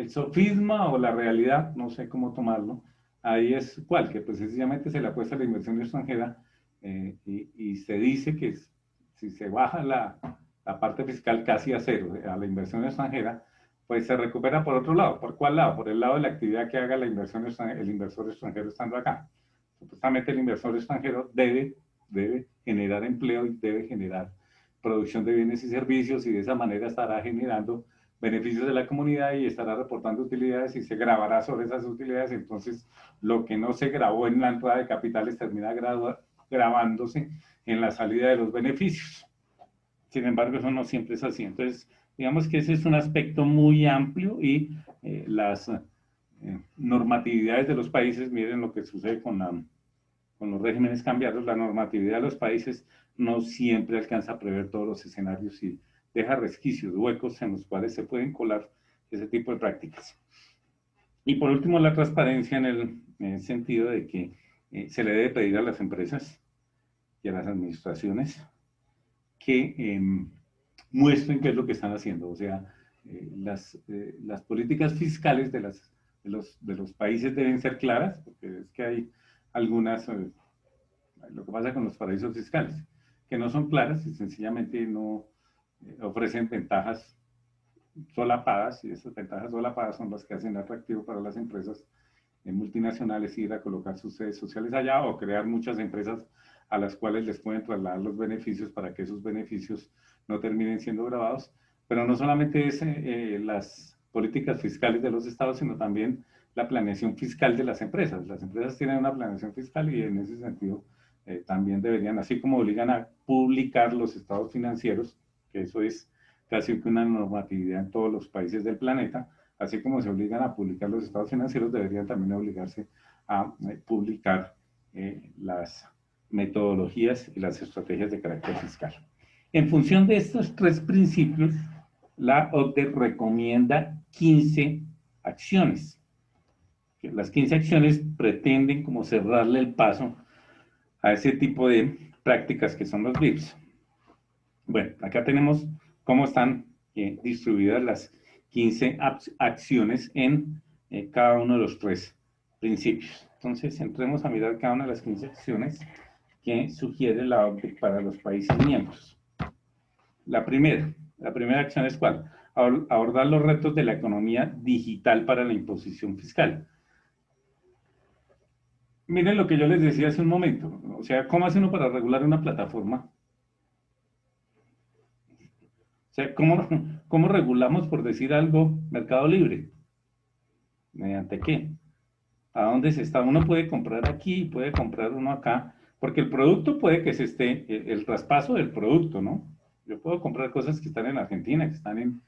sofisma o la realidad, no sé cómo tomarlo, ahí es cuál, que pues sencillamente se le apuesta a la inversión extranjera y se dice que si se baja la parte fiscal casi a cero a la inversión extranjera, pues se recupera por otro lado. ¿Por cuál lado? Por el lado de la actividad que haga el inversor extranjero estando acá. Supuestamente el inversor extranjero debe generar empleo y debe generar producción de bienes y servicios y de esa manera estará generando beneficios de la comunidad y estará reportando utilidades y se grabará sobre esas utilidades. Entonces, lo que no se grabó en la entrada de capitales termina grabándose en la salida de los beneficios. Sin embargo, eso no siempre es así. Entonces, digamos que ese es un aspecto muy amplio y las normatividades de los países, miren lo que sucede con los regímenes cambiarios, la normatividad de los países no siempre alcanza a prever todos los escenarios y deja resquicios, huecos en los cuales se pueden colar ese tipo de prácticas. Y por último, la transparencia en el sentido de que se le debe pedir a las empresas y a las administraciones que muestren qué es lo que están haciendo. O sea, las políticas fiscales de los países deben ser claras, porque es que hay algunas, lo que pasa con los paraísos fiscales, que no son claras y sencillamente no ofrecen ventajas solapadas, y esas ventajas solapadas son las que hacen atractivo para las empresas multinacionales ir a colocar sus sedes sociales allá o crear muchas empresas a las cuales les pueden trasladar los beneficios para que esos beneficios no terminen siendo grabados. Pero no solamente es las políticas fiscales de los estados, sino también la planeación fiscal de las empresas. Las empresas tienen una planeación fiscal y en ese sentido también deberían, así como obligan a publicar los estados financieros, que eso es casi que una normatividad en todos los países del planeta, así como se obligan a publicar los estados financieros, deberían también obligarse a publicar las metodologías y las estrategias de carácter fiscal. En función de estos tres principios, la OCDE recomienda 15 acciones. Las 15 acciones pretenden como cerrarle el paso a ese tipo de prácticas que son los BIPs. Bueno, acá tenemos cómo están distribuidas las 15 acciones en cada uno de los tres principios. Entonces, entremos a mirar cada una de las 15 acciones que sugiere la OCDE para los países miembros. La primera acción es ¿cuál? Abordar los retos de la economía digital para la imposición fiscal. Miren lo que yo les decía hace un momento. O sea, ¿cómo hace uno para regular una plataforma? O sea, ¿cómo regulamos, por decir algo, Mercado Libre? ¿Mediante qué? ¿A dónde se está? Uno puede comprar aquí, puede comprar uno acá, porque el producto puede que se esté, el traspaso del producto, ¿no? Yo puedo comprar cosas que están en Argentina, que están en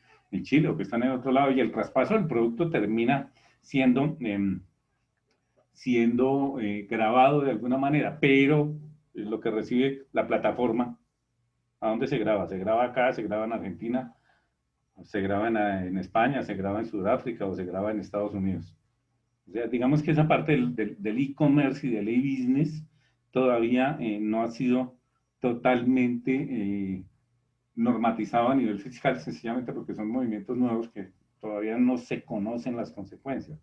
Chile o que están en otro lado, y el traspaso del producto termina siendo grabado de alguna manera, pero lo que recibe la plataforma, ¿a dónde se graba? ¿Se graba acá, se graba en Argentina, se graba en España, se graba en Sudáfrica o se graba en Estados Unidos? O sea, digamos que esa parte del e-commerce y del e-business todavía no ha sido totalmente normatizado a nivel fiscal, sencillamente porque son movimientos nuevos que todavía no se conocen las consecuencias.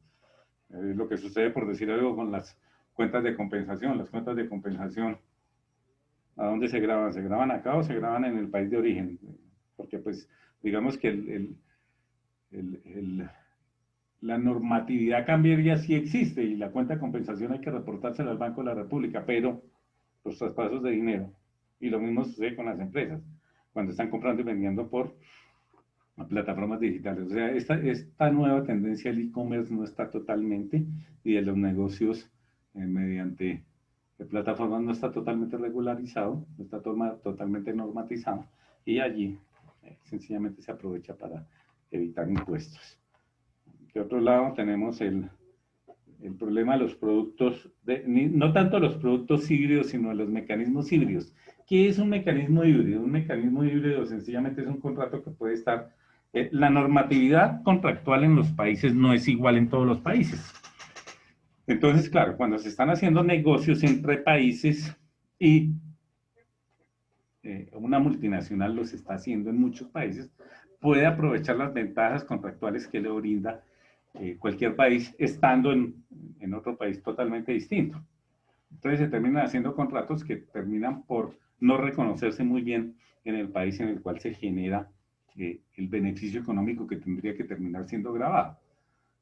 Es lo que sucede, por decir algo, con las cuentas de compensación. Las cuentas de compensación, ¿a dónde se graban? ¿Se graban acá o se graban en el país de origen? Porque, pues, digamos que la normatividad cambiaria sí existe y la cuenta de compensación hay que reportársela al Banco de la República, pero los traspasos de dinero, y lo mismo sucede con las empresas, cuando están comprando y vendiendo por plataformas digitales. O sea, esta nueva tendencia del e-commerce no está totalmente, y de los negocios mediante plataformas no está totalmente regularizado, no está totalmente normatizado, y allí sencillamente se aprovecha para evitar impuestos. De otro lado tenemos el problema de los productos, no tanto los productos híbridos, sino de los mecanismos híbridos. ¿Qué es un mecanismo híbrido? Un mecanismo híbrido sencillamente es un contrato que puede estar... la normatividad contractual en los países no es igual en todos los países. Entonces, claro, cuando se están haciendo negocios entre países y una multinacional los está haciendo en muchos países, puede aprovechar las ventajas contractuales que le brinda cualquier país estando en otro país totalmente distinto. Entonces se terminan haciendo contratos que terminan por no reconocerse muy bien en el país en el cual se genera el beneficio económico que tendría que terminar siendo grabado.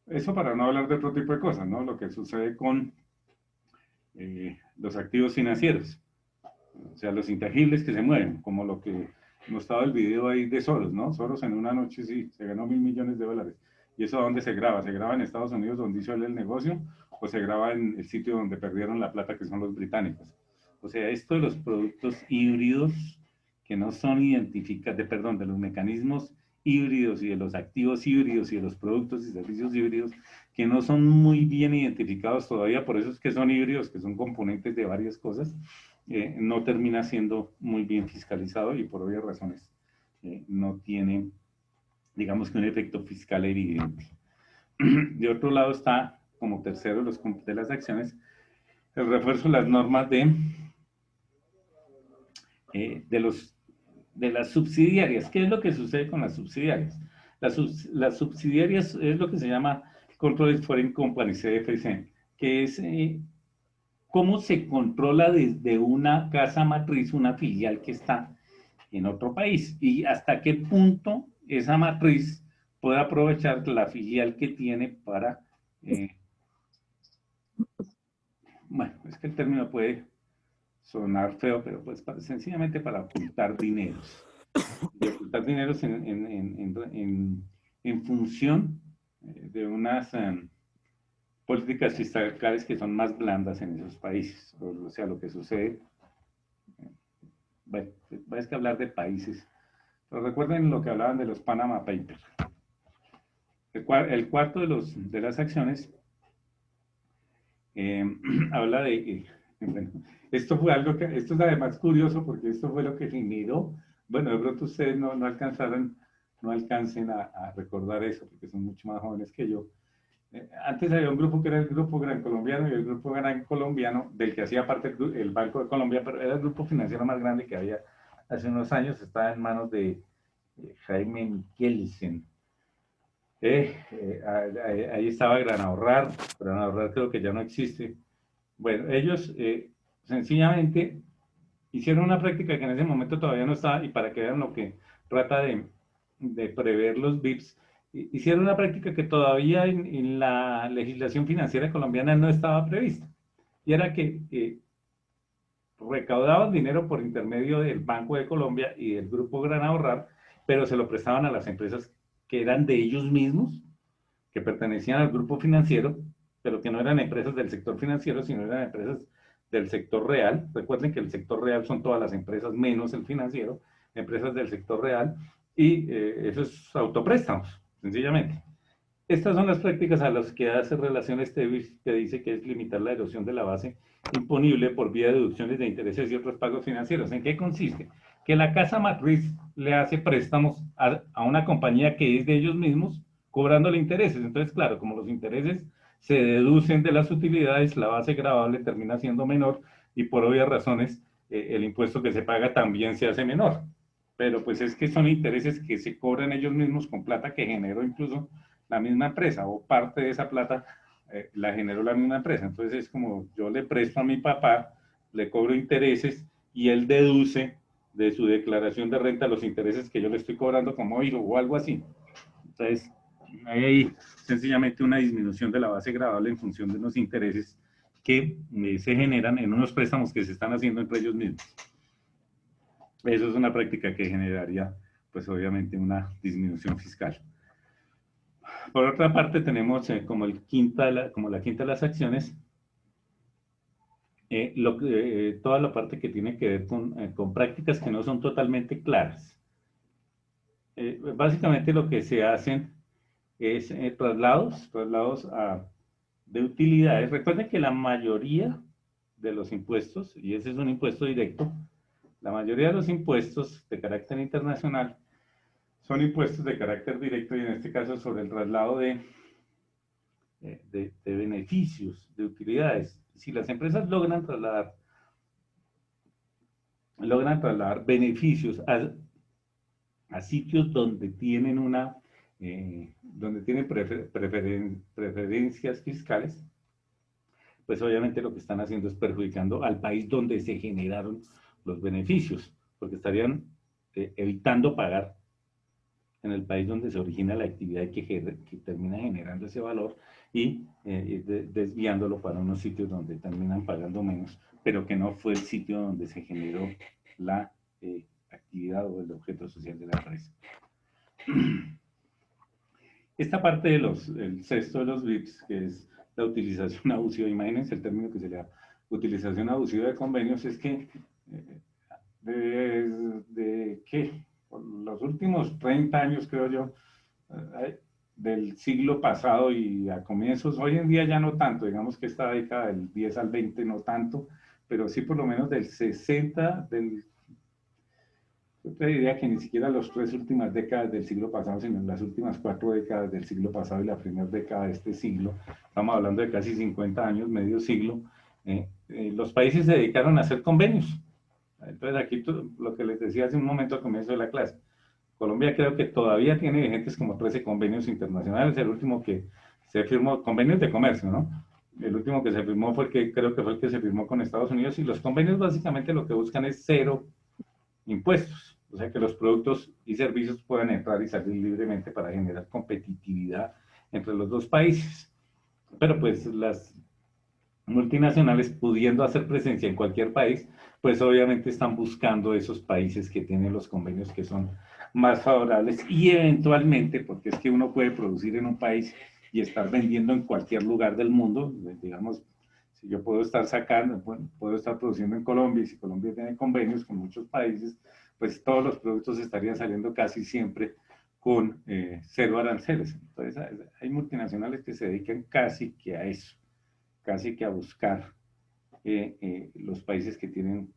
Eso para no hablar de otro tipo de cosas, ¿no? Lo que sucede con los activos financieros, o sea, los intangibles que se mueven, como lo que mostraba el video ahí de Soros, ¿no? Soros en una noche sí, se ganó $1.000 millones. ¿Y eso a dónde se graba? ¿Se graba en Estados Unidos, donde hizo él el negocio, o se graba en el sitio donde perdieron la plata, que son los británicos? O sea, esto de los productos híbridos que no son identificados, de los mecanismos híbridos y de los activos híbridos y de los productos y servicios híbridos que no son muy bien identificados todavía, por eso es que son híbridos, que son componentes de varias cosas, no termina siendo muy bien fiscalizado y por obvias razones no tiene, digamos que un efecto fiscal evidente. De otro lado está, como tercero de las acciones, el refuerzo de las normas de las subsidiarias. ¿Qué es lo que sucede con las subsidiarias? Las subsidiarias es lo que se llama Controlled Foreign Company, CFC, que es cómo se controla desde una casa matriz, una filial que está en otro país, y hasta qué punto esa matriz puede aprovechar la filial que tiene para... bueno, es que el término puede sonar feo, pero pues sencillamente para ocultar dineros. Y ocultar dineros en función de unas políticas fiscales que son más blandas en esos países. O sea, lo que sucede, bueno, es que hablar de países, pero recuerden lo que hablaban de los Panama Papers. El cuarto de las acciones habla de Bueno, esto fue algo que, esto es además curioso porque esto fue lo que generó, bueno, de pronto ustedes no alcancen a recordar eso porque son mucho más jóvenes que yo. Antes había un grupo que era el Grupo Gran Colombiano y el Grupo Gran Colombiano, del que hacía parte el Banco de Colombia, pero era el grupo financiero más grande que había hace unos años, estaba en manos de Jaime Michelsen. Ahí estaba Gran Ahorrar creo que ya no existe. Bueno, ellos sencillamente hicieron una práctica que en ese momento todavía no estaba, y para que vean lo que trata de prever los BIPs, hicieron una práctica que todavía en la legislación financiera colombiana no estaba prevista, y era que recaudaban dinero por intermedio del Banco de Colombia y del Grupo Gran Ahorrar, pero se lo prestaban a las empresas que eran de ellos mismos, que pertenecían al grupo financiero, pero que no eran empresas del sector financiero, sino eran empresas del sector real. Recuerden que el sector real son todas las empresas menos el financiero, empresas del sector real, y eso es autopréstamos, sencillamente. Estas son las prácticas a las que hace relación este BIPS, que dice que es limitar la erosión de la base imponible por vía de deducciones de intereses y otros pagos financieros. ¿En qué consiste? Que la casa matriz le hace préstamos a una compañía que es de ellos mismos, cobrándole intereses. Entonces, claro, como los intereses se deducen de las utilidades, la base gravable termina siendo menor y por obvias razones el impuesto que se paga también se hace menor. Pero pues es que son intereses que se cobran ellos mismos con plata que generó incluso la misma empresa, o parte de esa plata la generó la misma empresa. Entonces es como yo le presto a mi papá, le cobro intereses y él deduce de su declaración de renta los intereses que yo le estoy cobrando como IVA o algo así. Entonces hay ahí sencillamente una disminución de la base gravable en función de unos intereses que se generan en unos préstamos que se están haciendo entre ellos mismos. Eso es una práctica que generaría, pues obviamente, una disminución fiscal. Por otra parte, tenemos como la quinta de las acciones, toda la parte que tiene que ver con prácticas que no son totalmente claras. Básicamente lo que se hacen es traslados de utilidades. Recuerden que la mayoría de los impuestos, y ese es un impuesto directo, la mayoría de los impuestos de carácter internacional son impuestos de carácter directo y en este caso sobre el traslado de beneficios, de utilidades. Si las empresas logran trasladar beneficios a sitios donde tienen preferencias fiscales, pues obviamente lo que están haciendo es perjudicando al país donde se generaron los beneficios, porque estarían evitando pagar en el país donde se origina la actividad que termina generando ese valor y desviándolo para unos sitios donde terminan pagando menos, pero que no fue el sitio donde se generó la actividad o el objeto social de la empresa. Esta parte el sexto de los BIPs, que es la utilización abusiva, imagínense el término que se le da, utilización abusiva de convenios, es que por los últimos 30 años, creo yo, del siglo pasado y a comienzos, hoy en día ya no tanto, digamos que esta década del 10 al 20 no tanto, pero sí por lo menos del 60, yo te diría que ni siquiera las 3 últimas décadas del siglo pasado, sino las últimas 4 décadas del siglo pasado y la primera década de este siglo, estamos hablando de casi 50 años, medio siglo, los países se dedicaron a hacer convenios. Entonces aquí lo que les decía hace un momento al comienzo de la clase, Colombia creo que todavía tiene vigentes como 13 convenios internacionales, el último que se firmó, convenios de comercio, ¿no? El último que se firmó creo que fue el que se firmó con Estados Unidos, y los convenios básicamente lo que buscan es 0 impuestos, o sea que los productos y servicios puedan entrar y salir libremente para generar competitividad entre los dos países. Pero pues las multinacionales, pudiendo hacer presencia en cualquier país, pues obviamente están buscando esos países que tienen los convenios que son más favorables y eventualmente, porque es que uno puede producir en un país y estar vendiendo en cualquier lugar del mundo, digamos, si yo puedo estar puedo estar produciendo en Colombia, y si Colombia tiene convenios con muchos países, pues todos los productos estarían saliendo casi siempre con 0 aranceles. Entonces hay multinacionales que se dedican casi que a eso, casi que a buscar los países que tienen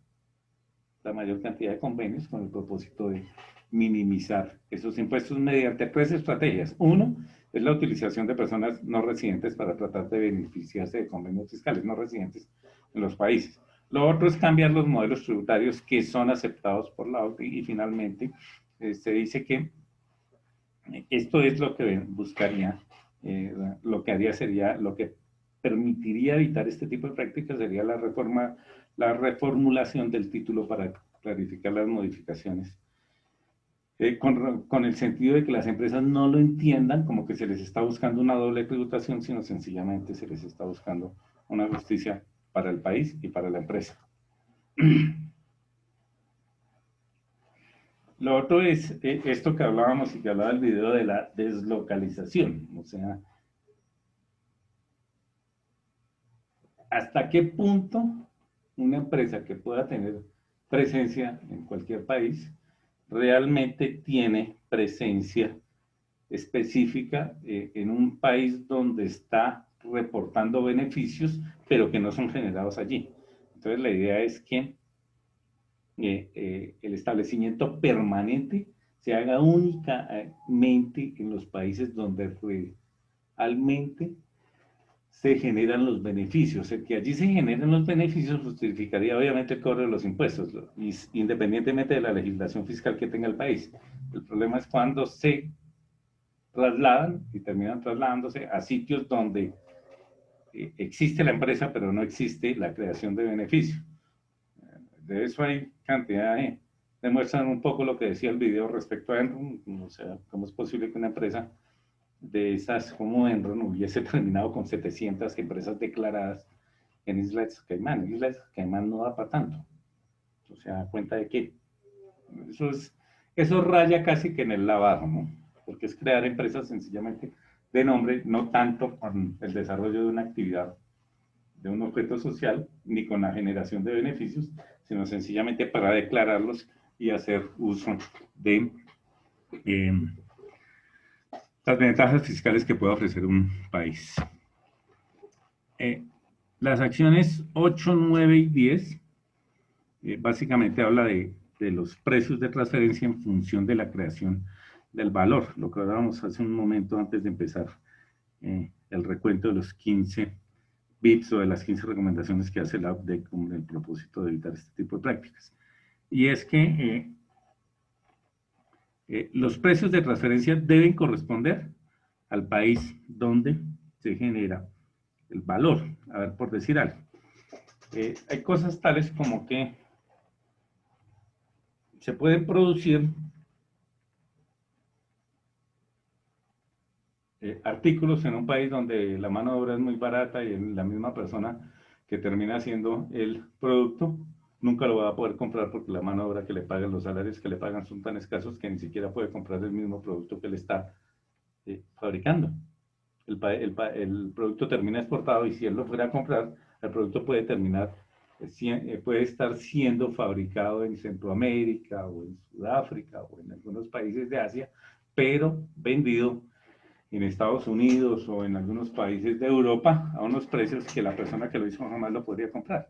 la mayor cantidad de convenios con el propósito de minimizar esos impuestos mediante 3 estrategias. Uno, es la utilización de personas no residentes para tratar de beneficiarse de convenios fiscales no residentes en los países. Lo otro es cambiar los modelos tributarios que son aceptados por la OCDE y finalmente se dice que esto es lo que buscaría, lo que haría sería, lo que permitiría evitar este tipo de prácticas sería la reformulación del título para clarificar las modificaciones. Con el sentido de que las empresas no lo entiendan como que se les está buscando una doble tributación, sino sencillamente se les está buscando una justicia para el país y para la empresa. Lo otro es esto que hablábamos y que hablaba el video de la deslocalización, o sea, ¿hasta qué punto una empresa que pueda tener presencia en cualquier país realmente tiene presencia específica en un país donde está reportando beneficios, pero que no son generados allí? Entonces la idea es que el establecimiento permanente se haga únicamente en los países donde realmente se generan los beneficios. El que allí se generen los beneficios justificaría obviamente el cobro de los impuestos, independientemente de la legislación fiscal que tenga el país. El problema es cuando se trasladan y terminan trasladándose a sitios donde existe la empresa, pero no existe la creación de beneficio. De eso hay cantidad de... Demuestran un poco lo que decía el video respecto a Enron, o sea, cómo es posible que una empresa de esas como Enron hubiese terminado con 700 empresas declaradas en Islas Caimán. Islas Caimán no da para tanto. O sea, cuenta de que eso raya casi que en el lavado, ¿no? Porque es crear empresas sencillamente de nombre, no tanto con el desarrollo de una actividad, de un objeto social, ni con la generación de beneficios, sino sencillamente para declararlos y hacer uso de las ventajas fiscales que puede ofrecer un país. Las acciones 8, 9 y 10 básicamente habla de los precios de transferencia en función de la creación del valor, lo que hablábamos hace un momento antes de empezar el recuento de los 15 BIPs o de las 15 recomendaciones que hace la OCDE con el propósito de evitar este tipo de prácticas. Y es que los precios de transferencia deben corresponder al país donde se genera el valor. A ver, por decir algo. Hay cosas tales como que se pueden producir artículos en un país donde la mano de obra es muy barata y la misma persona que termina haciendo el producto nunca lo va a poder comprar porque la mano de obra que le pagan, los salarios que le pagan son tan escasos que ni siquiera puede comprar el mismo producto que le está fabricando. El producto termina exportado y si él lo fuera a comprar, el producto puede terminar, puede estar siendo fabricado en Centroamérica o en Sudáfrica o en algunos países de Asia, pero vendido en Estados Unidos o en algunos países de Europa a unos precios que la persona que lo hizo jamás lo podría comprar.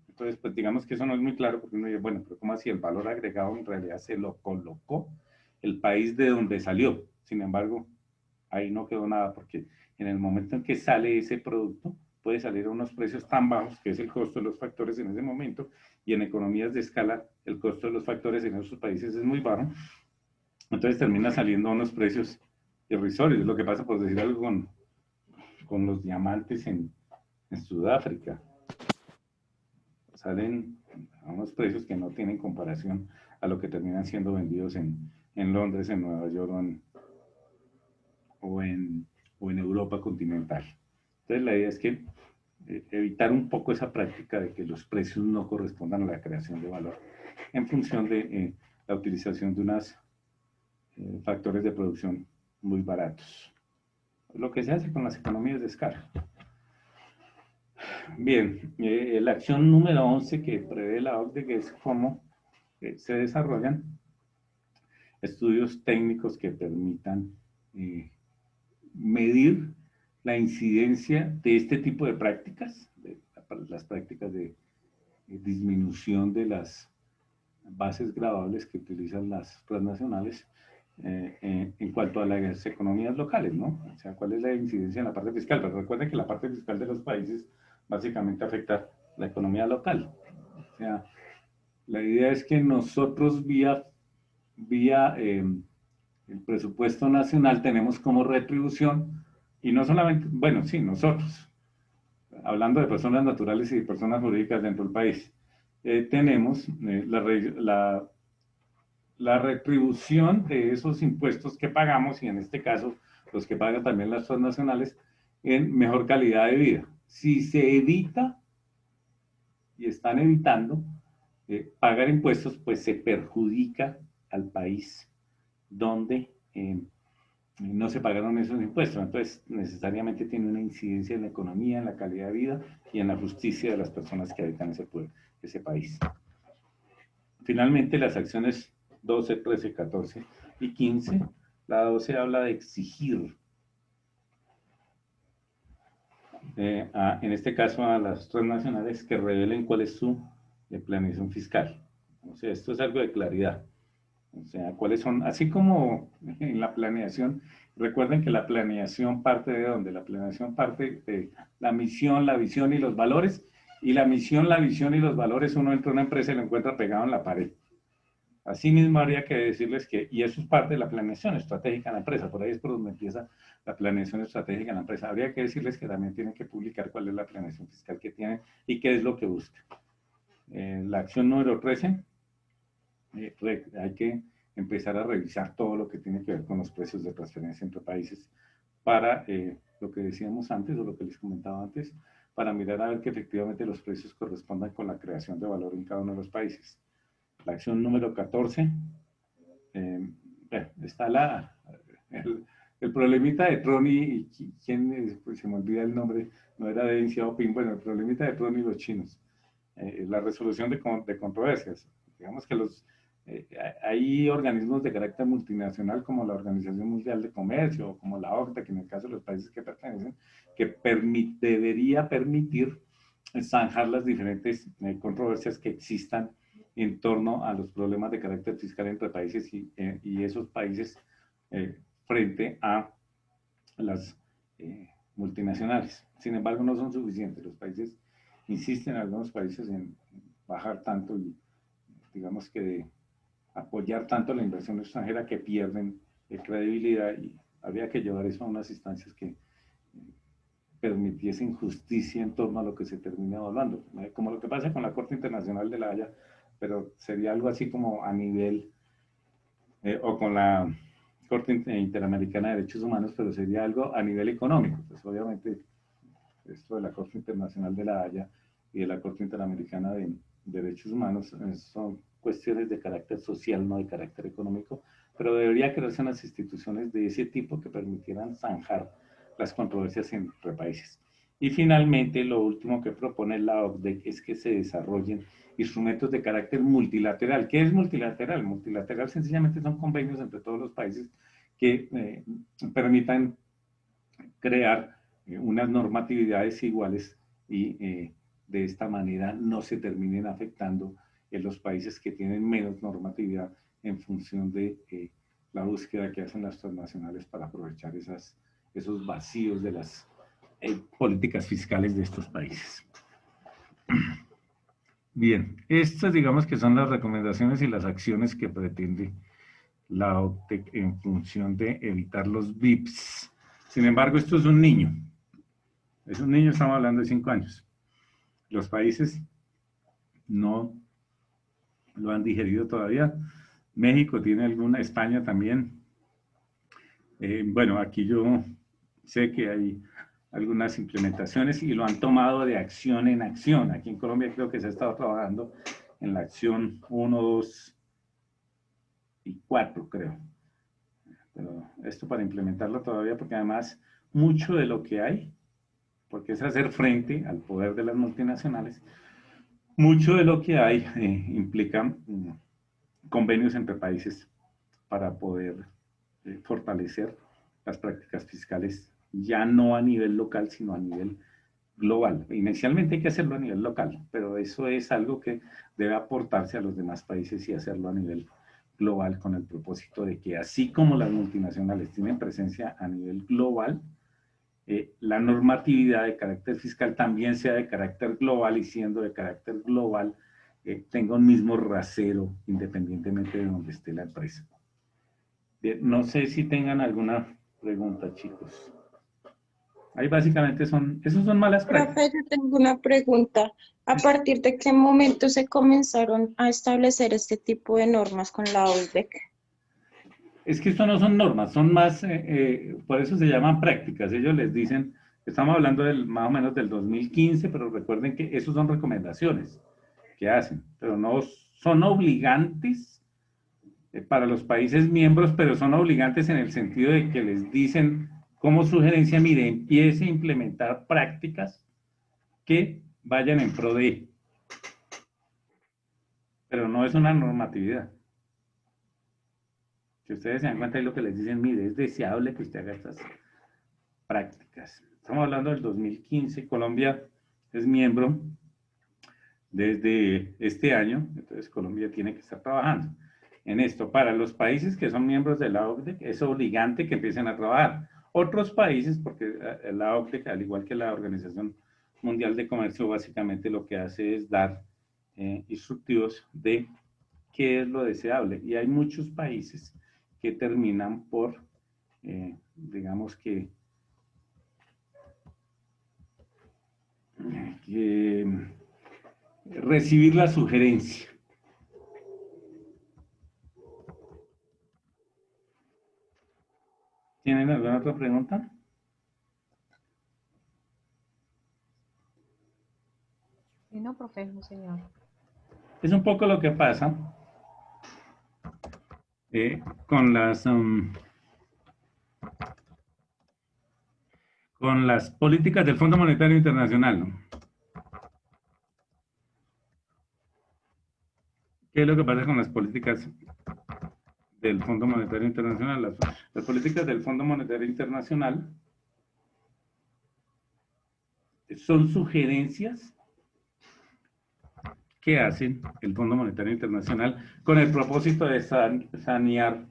Entonces, pues digamos que eso no es muy claro porque uno dice, bueno, pero ¿cómo así? El valor agregado en realidad se lo colocó el país de donde salió. Sin embargo, ahí no quedó nada porque en el momento en que sale ese producto puede salir a unos precios tan bajos que es el costo de los factores en ese momento y en economías de escala el costo de los factores en esos países es muy bajo. Entonces termina saliendo a unos precios irrisorios. Es lo que pasa, por decir algo, con los diamantes en Sudáfrica. Salen a unos precios que no tienen comparación a lo que terminan siendo vendidos en Londres, en Nueva York o en Europa continental. Entonces la idea es que evitar un poco esa práctica de que los precios no correspondan a la creación de valor en función de la utilización de unos factores de producción muy baratos. Lo que se hace con las economías de escala. Bien, la acción número 11 que prevé la OCDE es cómo se desarrollan estudios técnicos que permitan medir la incidencia de este tipo de prácticas, de la las prácticas de disminución de las bases gravables que utilizan las transnacionales en cuanto a las economías locales, ¿no? O sea, ¿cuál es la incidencia en la parte fiscal? Pero recuerden que la parte fiscal de los países básicamente afecta la economía local. O sea, la idea es que nosotros vía el presupuesto nacional tenemos como retribución, y no solamente, bueno, sí, nosotros, hablando de personas naturales y de personas jurídicas dentro del país, tenemos la retribución de esos impuestos que pagamos, y en este caso los que pagan también las transnacionales, en mejor calidad de vida. Si se evita, y están evitando, pagar impuestos, pues se perjudica al país donde no se pagaron esos impuestos. Entonces, necesariamente tiene una incidencia en la economía, en la calidad de vida y en la justicia de las personas que habitan ese país. Finalmente, las acciones 12, 13, 14 y 15. La 12 habla de exigir, en este caso a las transnacionales, que revelen cuál es su planeación fiscal. O sea, esto es algo de claridad. O sea, cuáles son, así como en la planeación, recuerden que la planeación parte de ¿dónde? La planeación parte de la misión, la visión y los valores, y la misión, la visión y los valores uno entra a una empresa y lo encuentra pegado en la pared. Asimismo, habría que decirles que, y eso es parte de la planeación estratégica en la empresa, por ahí es por donde empieza la planeación estratégica en la empresa. Habría que decirles que también tienen que publicar cuál es la planeación fiscal que tienen y qué es lo que buscan. La acción número 13, hay que empezar a revisar todo lo que tiene que ver con los precios de transferencia entre países para lo que decíamos antes o lo que les comentaba antes, para mirar a ver que efectivamente los precios correspondan con la creación de valor en cada uno de los países. La acción número 14, está el problemita de Tron y ¿quién? Pues se me olvida el nombre, no era de Deng Xiaoping, bueno, el problemita de Tron y los chinos, la resolución de controversias. Digamos que hay organismos de carácter multinacional como la Organización Mundial de Comercio o como la OCDE, que en el caso de los países que pertenecen, que debería permitir zanjar las diferentes controversias que existan en torno a los problemas de carácter fiscal entre países y esos países frente a las multinacionales. Sin embargo, no son suficientes. Los países insisten, algunos países, en bajar tanto y digamos que de apoyar tanto la inversión extranjera que pierden credibilidad, y habría que llevar eso a unas instancias que permitiesen justicia en torno a lo que se termina evaluando, como lo que pasa con la Corte Internacional de la Haya, pero sería algo así como a nivel, o con la Corte Interamericana de Derechos Humanos, pero sería algo a nivel económico. Pues obviamente esto de la Corte Internacional de la Haya y de la Corte Interamericana de Derechos Humanos son cuestiones de carácter social, no de carácter económico, pero debería crearse unas instituciones de ese tipo que permitieran zanjar las controversias entre países. Y finalmente, lo último que propone la OCDE es que se desarrollen instrumentos de carácter multilateral. ¿Qué es multilateral? Multilateral sencillamente son convenios entre todos los países que permitan crear unas normatividades iguales y de esta manera no se terminen afectando en los países que tienen menos normatividad en función de la búsqueda que hacen las transnacionales para aprovechar esos vacíos de las políticas fiscales de estos países. Bien, estas digamos que son las recomendaciones y las acciones que pretende la OCDE en función de evitar los BIPs. Sin embargo, esto es un niño. Es un niño, estamos hablando de 5 años. Los países no lo han digerido todavía. México tiene alguna, España también. Bueno, aquí yo sé que hay algunas implementaciones y lo han tomado de acción en acción. Aquí en Colombia creo que se ha estado trabajando en la acción 1, 2 y 4, creo. Pero esto para implementarlo todavía, porque además mucho de lo que hay, porque es hacer frente al poder de las multinacionales, mucho de lo que hay implica convenios entre países para poder fortalecer las prácticas fiscales, ya no a nivel local, sino a nivel global. Inicialmente hay que hacerlo a nivel local, pero eso es algo que debe aportarse a los demás países y hacerlo a nivel global con el propósito de que así como las multinacionales tienen presencia a nivel global, la normatividad de carácter fiscal también sea de carácter global y siendo de carácter global tenga un mismo rasero independientemente de donde esté la empresa. Bien, no sé si tengan alguna pregunta, chicos. Ahí básicamente esos son malas prácticas. Profe, yo tengo una pregunta. ¿A partir de qué momento se comenzaron a establecer este tipo de normas con la OCDE? Es que esto no son normas, son más, por eso se llaman prácticas. Ellos les dicen, estamos hablando más o menos del 2015, pero recuerden que esos son recomendaciones que hacen, pero no son obligantes para los países miembros, pero son obligantes en el sentido de que les dicen como sugerencia, mire, empiece a implementar prácticas que vayan en pro de, pero no es una normatividad. Si ustedes se dan cuenta de lo que les dicen, mire, es deseable que usted haga estas prácticas. Estamos hablando del 2015, Colombia es miembro desde este año, entonces Colombia tiene que estar trabajando en esto. Para los países que son miembros de la OCDE, es obligante que empiecen a trabajar. Otros países, porque la OCDE, al igual que la Organización Mundial de Comercio, básicamente lo que hace es dar instructivos de qué es lo deseable. Y hay muchos países que terminan por, digamos que recibir la sugerencia. ¿Tienen alguna otra pregunta? No, profe, no, señor. Es un poco lo que pasa con las políticas del Fondo Monetario Internacional, ¿no? ¿Qué es lo que pasa con las políticas del Fondo Monetario Internacional? Las políticas del Fondo Monetario Internacional son sugerencias que hacen el Fondo Monetario Internacional con el propósito de sanear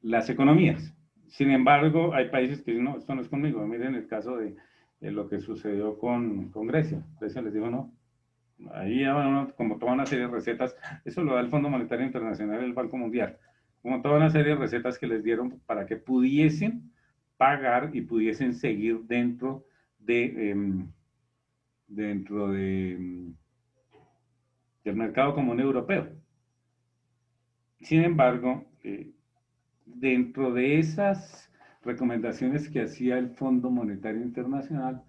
las economías. Sin embargo, hay países que dicen, no, esto no es conmigo. Miren el caso de lo que sucedió con Grecia. Grecia les dijo, no, ahí como toda una serie de recetas, eso lo da el Fondo Monetario Internacional y el Banco Mundial, como toda una serie de recetas que les dieron para que pudiesen pagar y pudiesen seguir dentro del mercado común europeo. Sin embargo, dentro de esas recomendaciones que hacía el Fondo Monetario Internacional,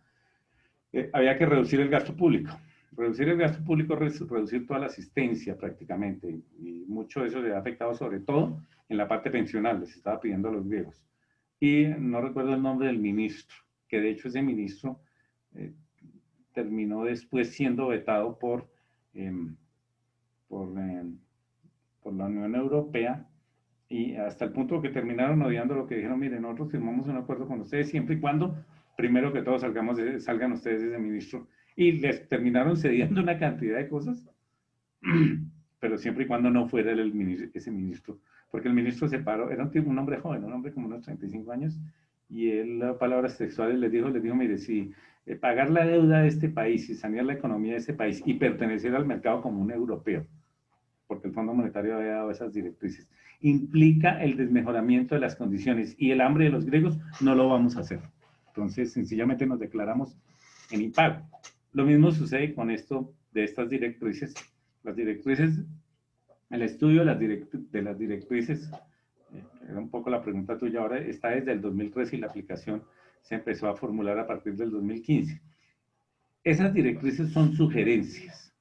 había que reducir el gasto público. Reducir el gasto público es reducir toda la asistencia prácticamente, y mucho de eso se ha afectado sobre todo en la parte pensional, les estaba pidiendo a los griegos. Y no recuerdo el nombre del ministro, que de hecho ese ministro terminó después siendo vetado por la Unión Europea, y hasta el punto que terminaron odiando lo que dijeron, miren, nosotros firmamos un acuerdo con ustedes siempre y cuando, primero que todo, salgan ustedes de ese ministro, y les terminaron cediendo una cantidad de cosas, pero siempre y cuando no fuera ese ministro, porque el ministro se paró, era un hombre joven, un hombre como unos 35 años, y él, palabras textuales, les dijo, mire, si pagar la deuda de este país y sanear la economía de este país y pertenecer al mercado común europeo, porque el Fondo Monetario había dado esas directrices, implica el desmejoramiento de las condiciones y el hambre de los griegos, no lo vamos a hacer. Entonces, sencillamente nos declaramos en impago. Lo mismo sucede con esto de estas directrices. Las directrices, el estudio de las directrices, era un poco la pregunta tuya ahora, está desde el 2013 y la aplicación se empezó a formular a partir del 2015. Esas directrices son sugerencias.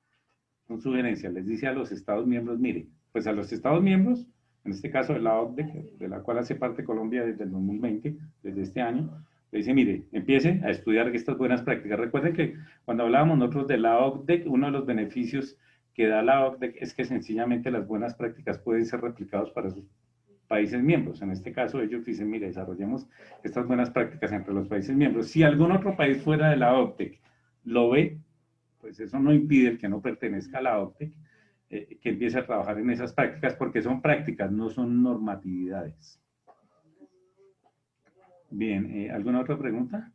Son sugerencias, les dice a los Estados miembros, mire, pues a los Estados miembros, en este caso de la OCDE, de la cual hace parte Colombia desde el 2020, desde este año, le dice, mire, empiece a estudiar estas buenas prácticas. Recuerden que cuando hablábamos nosotros de la OCDE, uno de los beneficios que da la OCDE es que sencillamente las buenas prácticas pueden ser replicadas para países miembros. En este caso ellos dicen, mire, desarrollemos estas buenas prácticas entre los países miembros. Si algún otro país fuera de la OCDE lo ve, pues eso no impide el que no pertenezca a la OCDE, que empiece a trabajar en esas prácticas, porque son prácticas, no son normatividades. Bien, ¿alguna otra pregunta?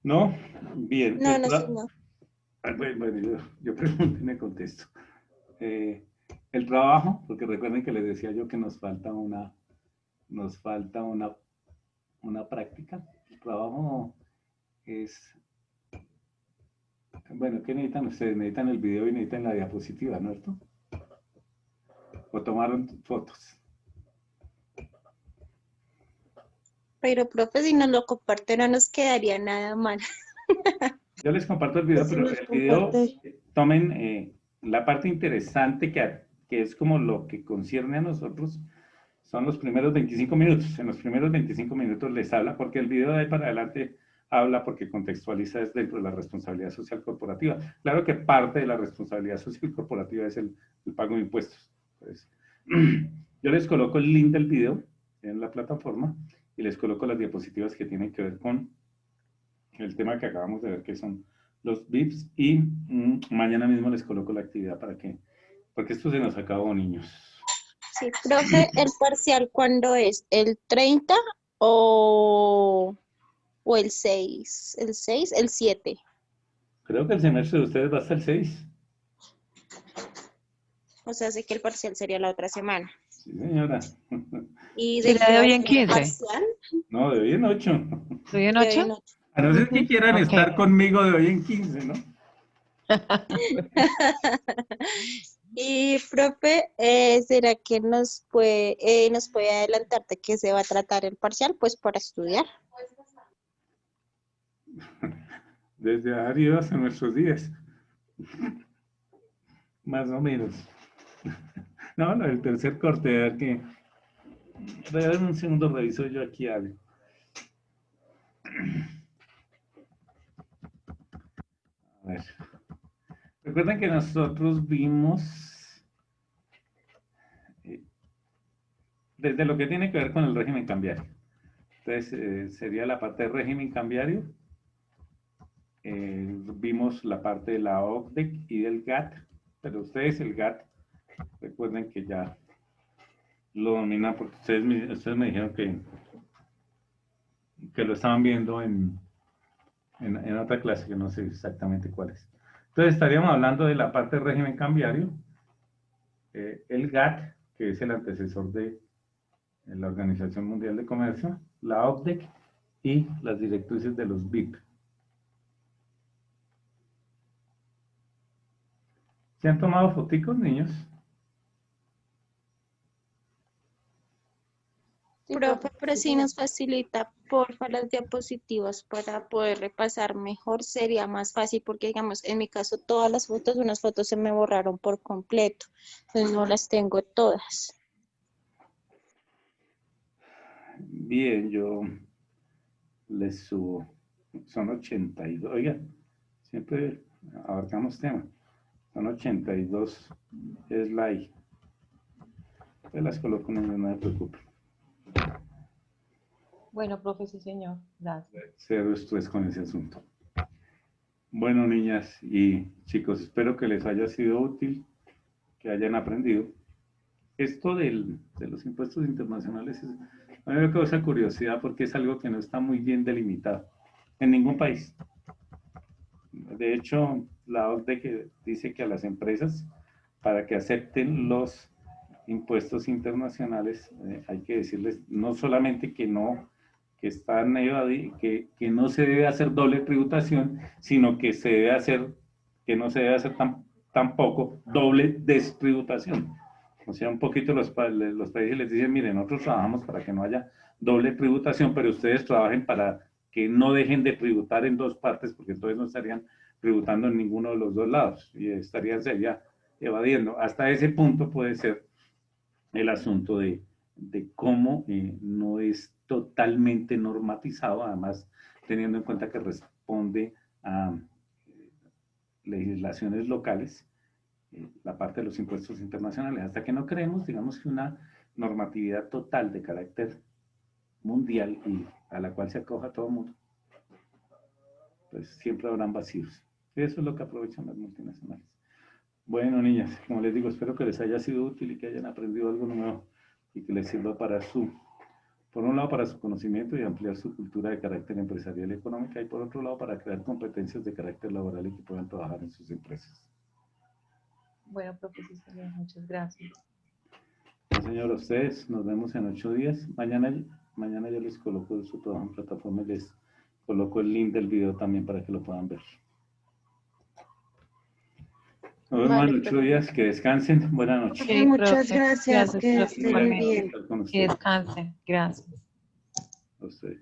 ¿No? Bien. No, no, señor. Bueno, yo pregunto y me contesto. El trabajo, porque recuerden que les decía yo que nos falta una práctica. El trabajo es, bueno, ¿qué necesitan ustedes? Necesitan el video y necesitan la diapositiva, ¿no es cierto? ¿O tomaron fotos? Pero, profe, si nos lo comparte no nos quedaría nada mal. Yo les comparto el video, pero el video, tomen la parte interesante que es como lo que concierne a nosotros, son los primeros 25 minutos. En los primeros 25 minutos les habla, porque el video de ahí para adelante habla porque contextualiza es dentro de la responsabilidad social corporativa. Claro que parte de la responsabilidad social corporativa es el pago de impuestos. Entonces, yo les coloco el link del video en la plataforma y les coloco las diapositivas que tienen que ver con el tema que acabamos de ver, que son los VIPs, y mañana mismo les coloco la actividad porque esto se nos acabó, niños. Sí, profe, ¿el parcial cuándo es? ¿El 30 o el 6? ¿El 6? ¿El 7? Creo que el semestre de ustedes va hasta el 6. O sea, sé que el parcial sería la otra semana. Sí, señora. ¿Y ¿Sí la de hoy en 15? Parcial? No, de hoy en 8. ¿De hoy en 8? A no ser que quieran estar conmigo de hoy en 15, ¿no? Y, profe, ¿será que nos puede adelantar de qué se va a tratar el parcial? Pues para estudiar. Desde arriba hasta nuestros días. Más o menos. No, el tercer corte, a ver que... Voy a dar un segundo, reviso yo aquí algo. A ver. Recuerden que nosotros vimos desde lo que tiene que ver con el régimen cambiario. Entonces, sería la parte del régimen cambiario. Vimos la parte de la OCDE y del GATT, pero ustedes el GATT, recuerden que ya lo dominan porque ustedes me dijeron que lo estaban viendo en otra clase, que no sé exactamente cuál es. Entonces estaríamos hablando de la parte del régimen cambiario, el GATT, que es el antecesor de la Organización Mundial de Comercio, la OCDE y las directrices de los BIP. ¿Se han tomado foticos, niños? Profe, pero si nos facilita, porfa, las diapositivas para poder repasar mejor, sería más fácil, porque digamos, en mi caso, todas las fotos, unas fotos se me borraron por completo, entonces no las tengo todas. Bien, yo les subo, son 82, oigan, siempre abarcamos temas, son 82 slides, yo las coloco, no me preocupe. Bueno, profe, sí, señor. Gracias. Cero estrés con ese asunto. Bueno, niñas y chicos, espero que les haya sido útil, que hayan aprendido. Esto de los impuestos internacionales a mí me causa curiosidad porque es algo que no está muy bien delimitado en ningún país. De hecho, la OCDE dice que a las empresas, para que acepten los impuestos internacionales, hay que decirles no solamente que no se debe hacer doble tributación, sino que no se debe hacer tampoco doble distributación. O sea, un poquito los países les dicen, miren, nosotros trabajamos para que no haya doble tributación, pero ustedes trabajen para que no dejen de tributar en dos partes, porque entonces no estarían tributando en ninguno de los dos lados y sería evadiendo. Hasta ese punto puede ser el asunto de cómo no es totalmente normatizado, además teniendo en cuenta que responde a legislaciones locales, la parte de los impuestos internacionales. Hasta que no creemos, digamos que una normatividad total de carácter mundial y a la cual se acoja todo el mundo, pues siempre habrán vacíos. Y eso es lo que aprovechan las multinacionales. Bueno, niñas, como les digo, espero que les haya sido útil y que hayan aprendido algo nuevo y que les sirva para por un lado, para su conocimiento y ampliar su cultura de carácter empresarial y económica, y por otro lado, para crear competencias de carácter laboral y que puedan trabajar en sus empresas. Bueno, profesor, muchas gracias. Sí, señor, a ustedes nos vemos en 8 días. Mañana yo les coloco su trabajo en plataforma y les coloco el link del video también para que lo puedan ver. Nos vemos en 8 días. Que descansen. Buenas noches. Sí, Muchas profe. gracias. Que profe, estén igualmente. bien. Que descansen. Gracias. A ustedes.